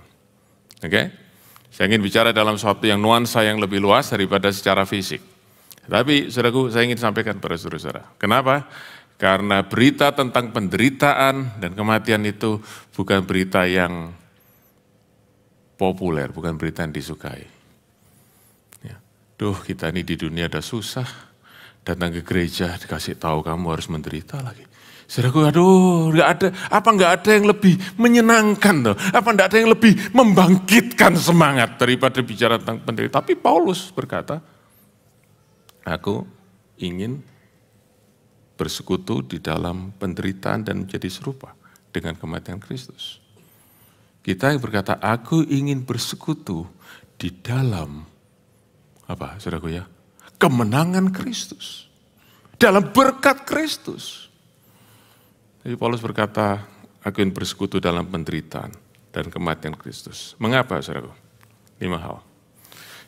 Oke? Saya ingin bicara dalam suatu yang nuansa yang lebih luas daripada secara fisik. Tapi saudaraku, saya ingin sampaikan pada saudara-saudara. Kenapa? Karena berita tentang penderitaan dan kematian itu bukan berita yang populer, bukan berita yang disukai. Ya. Duh, kita ini di dunia ada susah, datang ke gereja dikasih tahu kamu harus menderita lagi. Saudaraku, aduh, nggak ada yang lebih menyenangkan tuh? Apa nggak ada yang lebih membangkitkan semangat daripada bicara tentang penderitaan? Tapi Paulus berkata, aku ingin bersekutu di dalam penderitaan dan menjadi serupa dengan kematian Kristus. Kita yang berkata, aku ingin bersekutu di dalam, apa saudaraku ya? Kemenangan Kristus. Dalam berkat Kristus. Jadi Paulus berkata, aku ingin bersekutu dalam penderitaan dan kematian Kristus. Mengapa saudaraku? 5 hal.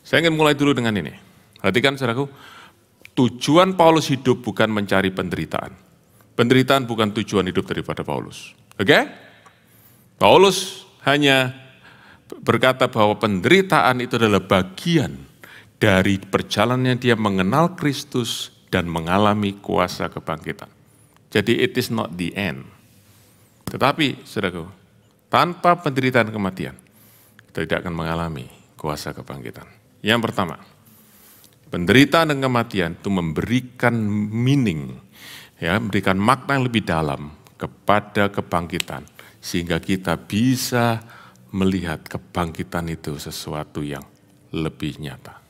Saya ingin mulai dulu dengan ini. Perhatikan saudaraku, tujuan Paulus hidup bukan mencari penderitaan. Penderitaan bukan tujuan hidup daripada Paulus. Oke? Paulus hanya berkata bahwa penderitaan itu adalah bagian dari perjalanannya dia mengenal Kristus dan mengalami kuasa kebangkitan. Jadi it is not the end. Tetapi, saudaraku, tanpa penderitaan kematian, kita tidak akan mengalami kuasa kebangkitan. Yang pertama, penderitaan dan kematian itu memberikan meaning, ya, memberikan makna yang lebih dalam kepada kebangkitan, sehingga kita bisa melihat kebangkitan itu sesuatu yang lebih nyata.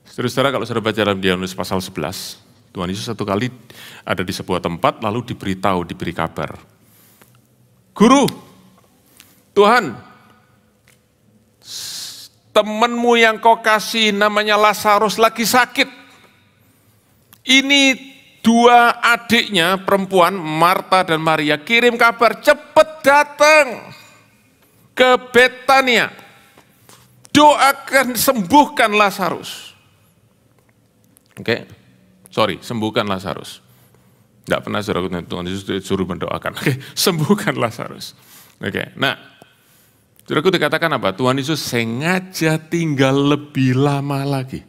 Saudara-saudara, kalau saudara baca dalam Yohanes pasal 11, Tuhan Yesus satu kali ada di sebuah tempat, lalu diberi kabar. Guru, Tuhan, temanmu yang kau kasih namanya Lazarus lagi sakit. Ini 2 adiknya perempuan, Marta dan Maria, kirim kabar, cepat datang ke Betania. Doakan sembuhkan Lazarus. Sembuhkan Lazarus. Tidak pernah Tuhan Yesus suruh mendoakan. Sembuhkan Lazarus. Nah, saudaraku dikatakan apa? Tuhan Yesus sengaja tinggal lebih lama lagi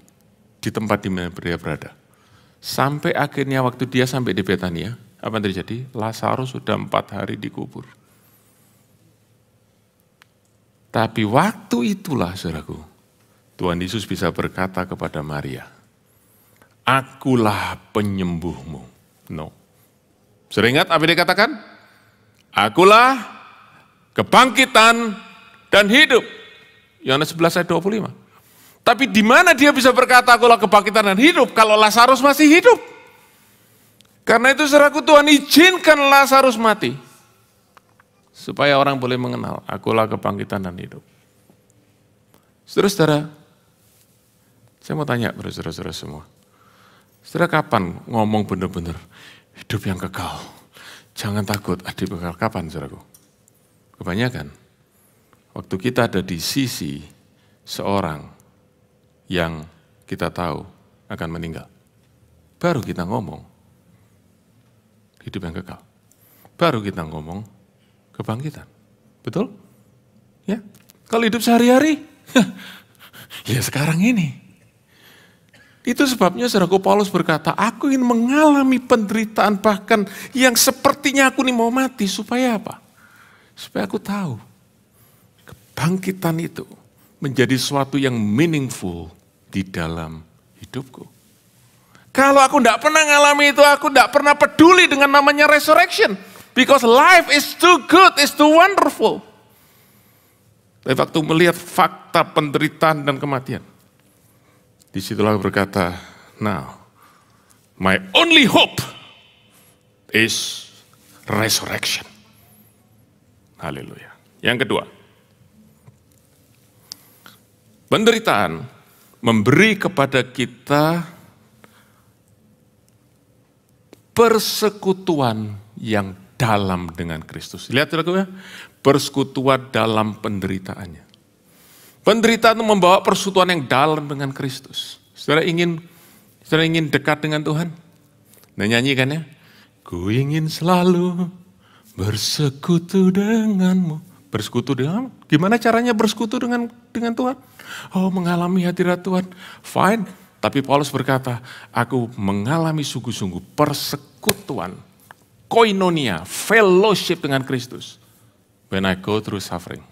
di tempat di mana dia berada. Sampai akhirnya waktu dia sampai di Betania, apa yang terjadi? Lazarus sudah 4 hari dikubur. Tapi waktu itulah, saudaraku, Tuhan Yesus bisa berkata kepada Maria, akulah penyembuhmu. No. Sudah ingat apa yang dikatakan? Akulah kebangkitan dan hidup. Yohanes 11 ayat 25. Tapi di mana dia bisa berkata akulah kebangkitan dan hidup kalau Lazarus masih hidup? Karena itu saudaraku, Tuhan izinkan Lazarus mati. Supaya orang boleh mengenal akulah kebangkitan dan hidup. Saudara-saudara, saya mau tanya pada saudara-saudara semua. Saudara kapan ngomong benar-benar hidup yang kekal? Jangan takut, hidup kekal. Kapan saudaraku? Kebanyakan waktu kita ada di sisi seorang yang kita tahu akan meninggal. Baru kita ngomong hidup yang kekal. Baru kita ngomong kebangkitan. Betul? Ya. Kalau hidup sehari-hari, ya sekarang ini. Itu sebabnya saudaraku Paulus berkata, aku ingin mengalami penderitaan bahkan yang sepertinya aku ini mau mati. Supaya apa? Supaya aku tahu kebangkitan itu menjadi sesuatu yang meaningful di dalam hidupku. Kalau aku tidak pernah mengalami itu, aku tidak pernah peduli dengan namanya resurrection. Because life is too good, is too wonderful. Tapi waktu melihat fakta penderitaan dan kematian, disitulah berkata, now, my only hope is resurrection. Haleluya. Yang kedua, penderitaan memberi kepada kita persekutuan yang dalam dengan Kristus. Lihat saudaraku ya, persekutuan dalam penderitaannya. Penderitaan itu membawa persekutuan yang dalam dengan Kristus. Saudara ingin dekat dengan Tuhan? Nah nyanyikan ya. Ku ingin selalu bersekutu denganmu. Bersekutu dengan, gimana caranya bersekutu dengan Tuhan? Oh, mengalami hadirat Tuhan. Fine. Tapi Paulus berkata, aku mengalami sungguh-sungguh persekutuan, koinonia, fellowship dengan Kristus. When I go through suffering.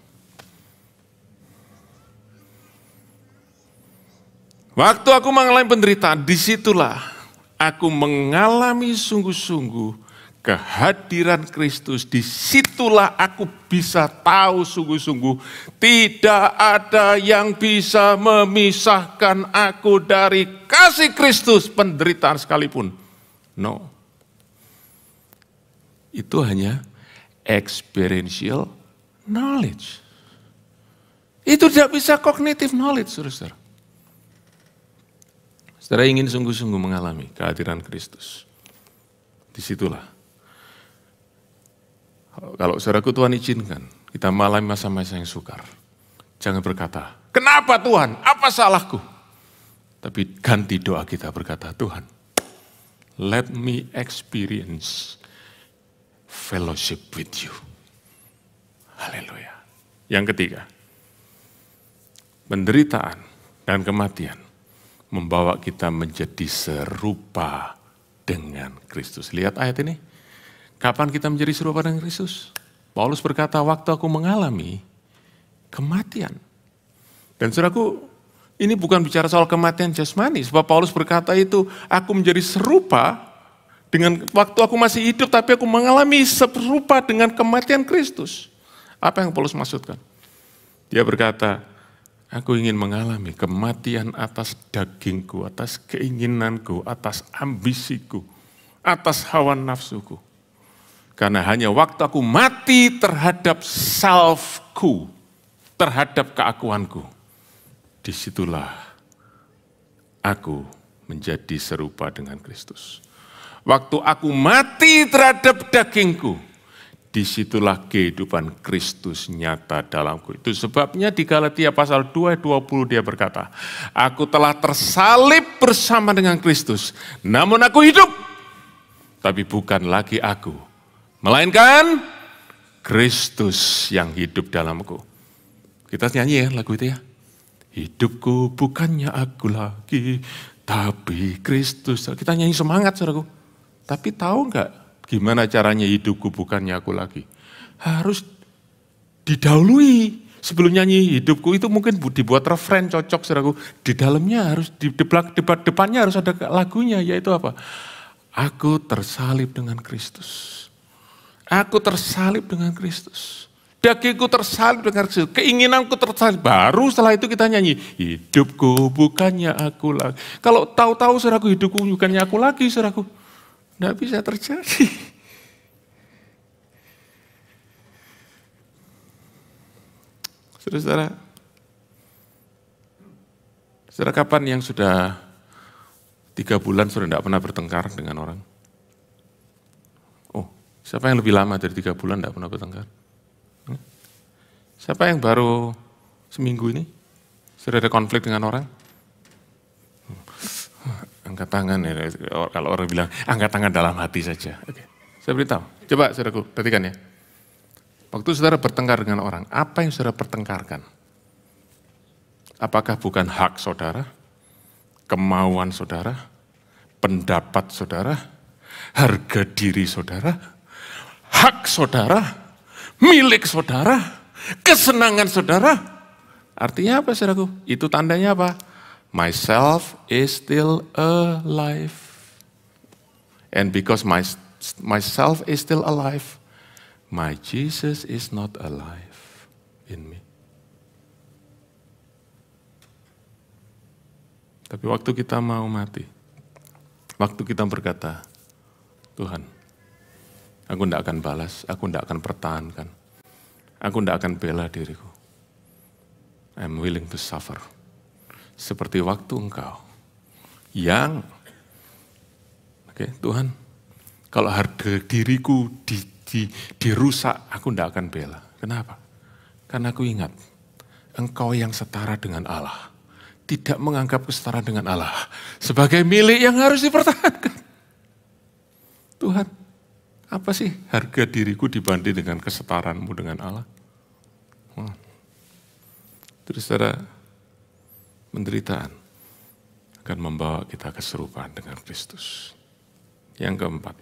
Waktu aku mengalami penderitaan, disitulah aku mengalami sungguh-sungguh kehadiran Kristus. Disitulah aku bisa tahu sungguh-sungguh tidak ada yang bisa memisahkan aku dari kasih Kristus, penderitaan sekalipun. No. Itu hanya experiential knowledge. Itu tidak bisa cognitive knowledge, saudara. Saudara ingin sungguh-sungguh mengalami kehadiran Kristus. Disitulah. Kalau saudaraku Tuhan izinkan, kita mengalami masa-masa yang sukar. Jangan berkata, kenapa Tuhan? Apa salahku? Tapi ganti doa kita berkata, Tuhan, let me experience fellowship with you. Haleluya. Yang ketiga, penderitaan dan kematian membawa kita menjadi serupa dengan Kristus. Lihat ayat ini. Kapan kita menjadi serupa dengan Kristus? Paulus berkata, waktu aku mengalami kematian. Dan saudaraku, ini bukan bicara soal kematian jasmani. Sebab Paulus berkata itu, aku menjadi serupa dengan waktu aku masih hidup, tapi aku mengalami serupa dengan kematian Kristus. Apa yang Paulus maksudkan? Dia berkata, aku ingin mengalami kematian atas dagingku, atas keinginanku, atas ambisiku, atas hawa nafsuku. Karena hanya waktu aku mati terhadap selfku, terhadap keakuanku, disitulah aku menjadi serupa dengan Kristus. Waktu aku mati terhadap dagingku, disitulah kehidupan Kristus nyata dalamku. Itu sebabnya di Galatia pasal 2 ayat 20 dia berkata, aku telah tersalib bersama dengan Kristus, namun aku hidup, tapi bukan lagi aku, melainkan Kristus yang hidup dalamku. Kita nyanyi ya lagu itu ya. Hidupku bukannya aku lagi, tapi Kristus. Kita nyanyi semangat saudaraku. Tapi tahu enggak gimana caranya hidupku bukannya aku lagi? Harus didahului. Sebelum nyanyi hidupku itu mungkin dibuat referen cocok saudaraku. Di dalamnya harus, di depannya harus ada lagunya, yaitu apa? Aku tersalib dengan Kristus. Aku tersalib dengan Kristus. Dagingku tersalib dengan Kristus. Keinginanku tersalib. Baru setelah itu kita nyanyi. Hidupku bukannya aku lagi. Kalau tahu-tahu saudaraku hidupku bukannya aku lagi saudaraku. Tidak bisa terjadi. Saudara, kapan yang sudah 3 bulan sudah tidak pernah bertengkar dengan orang? Siapa yang lebih lama dari 3 bulan tidak pernah bertengkar? Siapa yang baru seminggu ini sudah ada konflik dengan orang? Angkat tangan ya, kalau orang bilang angkat tangan dalam hati saja. Oke. Saya beritahu, coba saudaraku, perhatikan ya. Waktu saudara bertengkar dengan orang, apa yang saudara pertengkarkan? Apakah bukan hak saudara, kemauan saudara, pendapat saudara, harga diri saudara, hak saudara, milik saudara, kesenangan saudara? Artinya apa saudaraku? Itu tandanya apa? Myself is still alive. And because myself is still alive, my Jesus is not alive in me. Tapi waktu kita mau mati, waktu kita berkata, Tuhan, aku tidak akan balas, aku tidak akan pertahankan, aku tidak akan bela diriku. I'm willing to suffer. Seperti waktu engkau yang, Tuhan, Kalau harga diriku dirusak, aku tidak akan bela. Kenapa? Karena aku ingat, engkau yang setara dengan Allah. Tidak menganggap kesetaraan dengan Allah sebagai milik yang harus dipertahankan. Tuhan, apa sih harga diriku dibanding dengan kesetaraanmu dengan Allah? Terus saudara, penderitaan akan membawa kita keserupaan dengan Kristus. Yang keempat,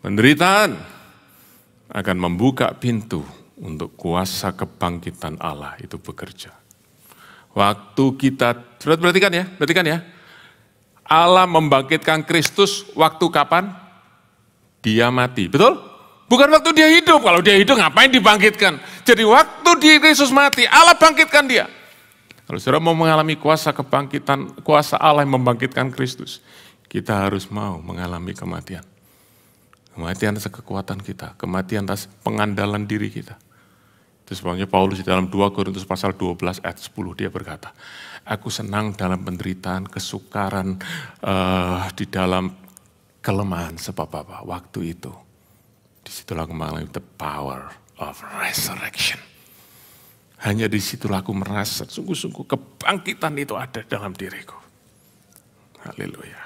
penderitaan akan membuka pintu untuk kuasa kebangkitan Allah itu bekerja. Waktu kita, sudah perhatikan ya. Allah membangkitkan Kristus waktu kapan? Dia mati, betul? Bukan waktu dia hidup, kalau dia hidup ngapain dibangkitkan? Jadi waktu Kristus mati, Allah bangkitkan dia. Kalau saudara mau mengalami kuasa kebangkitan, kuasa Allah yang membangkitkan Kristus, kita harus mau mengalami kematian. Kematian atas kekuatan kita, kematian atas pengandalan diri kita. Itu sebabnya Paulus di dalam 2 Korintus pasal 12 ayat 10 dia berkata, aku senang dalam penderitaan, kesukaran di dalam kelemahan sebab apa? Waktu itu. Disitulah aku mengalami the power of resurrection. Hanya disitulah aku merasa sungguh-sungguh kebangkitan itu ada dalam diriku. Haleluya.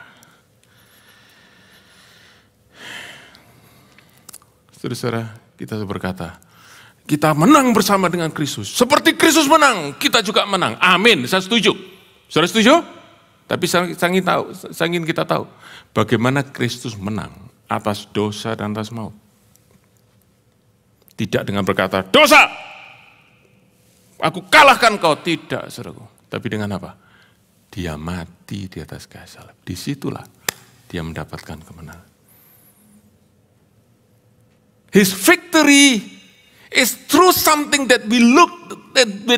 Saudara-saudara, kita berkata, kita menang bersama dengan Kristus. Seperti Kristus menang, kita juga menang. Amin, saya setuju. Saudara setuju? Tapi saya ingin kita tahu, bagaimana Kristus menang atas dosa dan atas maut. Tidak dengan berkata, dosa, aku kalahkan kau. Tidak, saudaraku. Tapi dengan apa? Dia mati di atas kayu salib. Disitulah dia mendapatkan kemenangan. His victory is through something that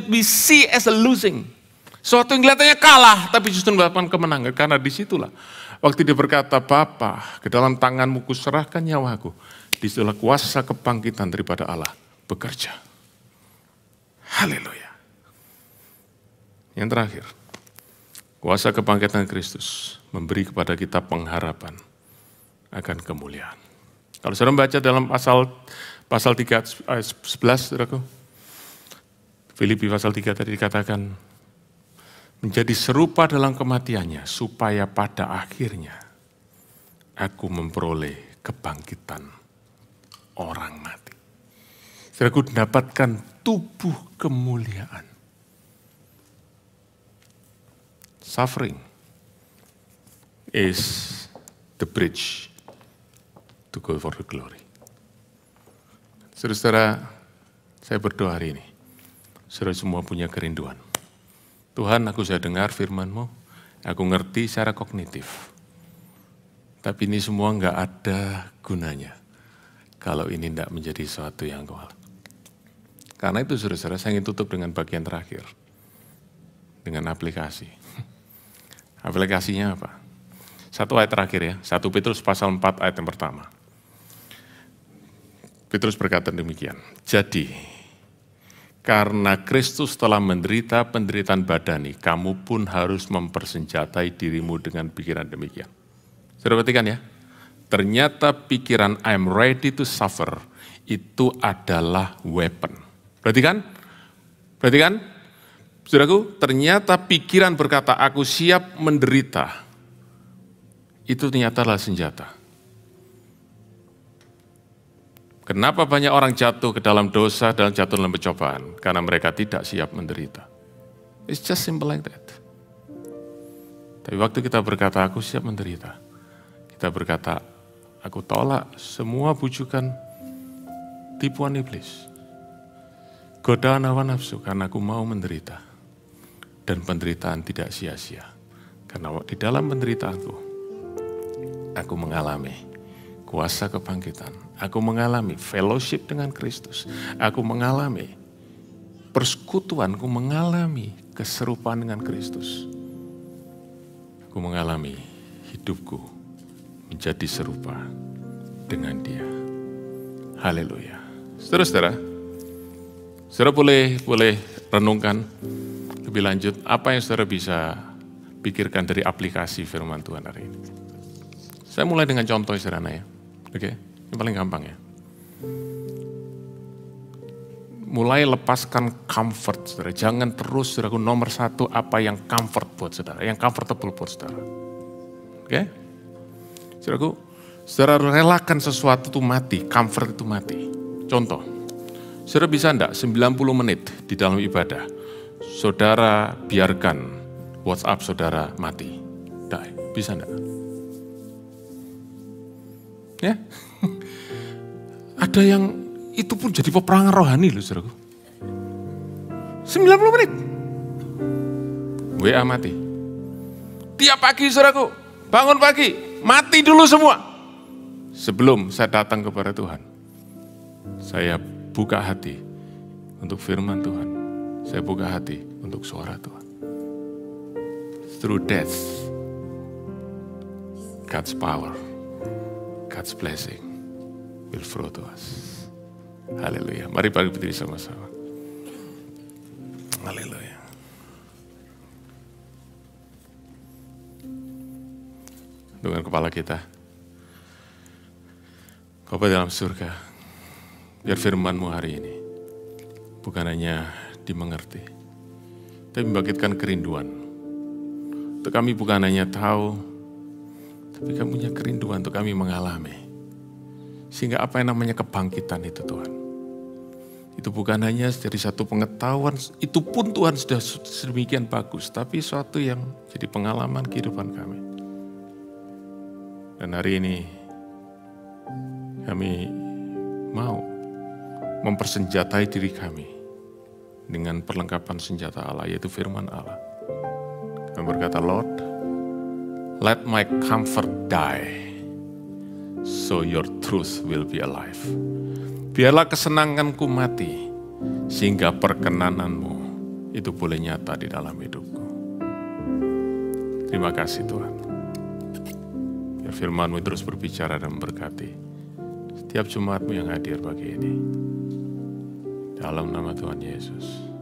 we see as a losing. Suatu yang kelihatannya kalah, tapi justru mendapatkan kemenangan. Karena disitulah, waktu dia berkata, Bapa, ke dalam tanganmu kuserahkan nyawaku. Disitulah kuasa kebangkitan daripada Allah bekerja. Haleluya. Yang terakhir, kuasa kebangkitan Kristus memberi kepada kita pengharapan akan kemuliaan. Kalau saudara membaca dalam pasal 3 ayat 11, saudaraku, Filipi pasal 3 tadi dikatakan, menjadi serupa dalam kematiannya, supaya pada akhirnya aku memperoleh kebangkitan orang mati. Saudaraku, mendapatkan tubuh kemuliaan. Suffering is the bridge to go for the glory. Saudara-saudara, saya berdoa hari ini, saudara semua punya kerinduan. Tuhan, aku sudah dengar firman-Mu, aku ngerti secara kognitif. Tapi ini semua enggak ada gunanya kalau ini tidak menjadi sesuatu yang kuat. Karena itu saudara-saudara, saya ingin tutup dengan bagian terakhir. Dengan aplikasi. Aplikasinya apa? Satu ayat terakhir ya, 1 Petrus pasal 4 ayat yang pertama. Petrus berkata demikian, jadi karena Kristus telah menderita penderitaan badani, kamu pun harus mempersenjatai dirimu dengan pikiran demikian. Saudara perhatikan ya, ternyata pikiran I'm ready to suffer itu adalah weapon. Perhatikan, saudaraku, ternyata pikiran berkata aku siap menderita, itu ternyata adalah senjata. Kenapa banyak orang jatuh ke dalam dosa dan jatuh dalam pencobaan? Karena mereka tidak siap menderita. It's just simple like that. Tapi waktu kita berkata, aku siap menderita, kita berkata, aku tolak semua bujukan tipuan iblis, godaan hawa nafsu, karena aku mau menderita. Dan penderitaan tidak sia-sia. Karena di dalam penderitaanku, aku mengalami kuasa kebangkitan. Aku mengalami fellowship dengan Kristus. Aku mengalami persekutuan, aku mengalami keserupaan dengan Kristus. Aku mengalami hidupku menjadi serupa dengan Dia. Haleluya. Saudara-saudara, saudara boleh renungkan lebih lanjut apa yang saudara bisa pikirkan dari aplikasi firman Tuhan hari ini. Saya mulai dengan contoh sederhana ya. Oke, ini paling gampang ya. Mulai lepaskan comfort, saudara. Jangan terus, saudaraku, nomor satu apa yang comfort buat saudara, yang comfortable buat saudara. Oke? Saudaraku, saudara relakan sesuatu itu mati, comfort itu mati. Contoh, saudara bisa enggak 90 menit di dalam ibadah, saudara biarkan WhatsApp saudara mati? Bisa enggak? Ya? Ada yang itu pun jadi peperangan rohani loh, saudaraku. 90 menit. WA mati. Tiap pagi, saudaraku, bangun pagi, mati dulu semua. Sebelum saya datang kepada Tuhan, saya buka hati untuk firman Tuhan. Saya buka hati untuk suara Tuhan. Through death, God's power, God's blessing will flow to us. Haleluya. Mari berdiri sama-sama. Haleluya. Dengan kepala kita. Bapa dalam surga, biar firman-Mu hari ini bukan hanya dimengerti, tapi membangkitkan kerinduan. Untuk kami bukan hanya tahu, tapi kami punya kerinduan untuk kami mengalami. Sehingga apa yang namanya kebangkitan itu Tuhan, itu bukan hanya jadi satu pengetahuan, itu pun Tuhan sudah sedemikian bagus, tapi suatu yang jadi pengalaman kehidupan kami. Dan hari ini kami mau mempersenjatai diri kami dengan perlengkapan senjata Allah, yaitu firman Allah. Kami berkata, Lord, let my comfort die, so your truth will be alive. Biarlah kesenanganku mati, sehingga perkenananmu itu boleh nyata di dalam hidupku. Terima kasih Tuhan. Biar firman-Mu terus berbicara dan memberkati setiap jemaat-Mu yang hadir pagi ini. Dalam nama Tuhan Yesus.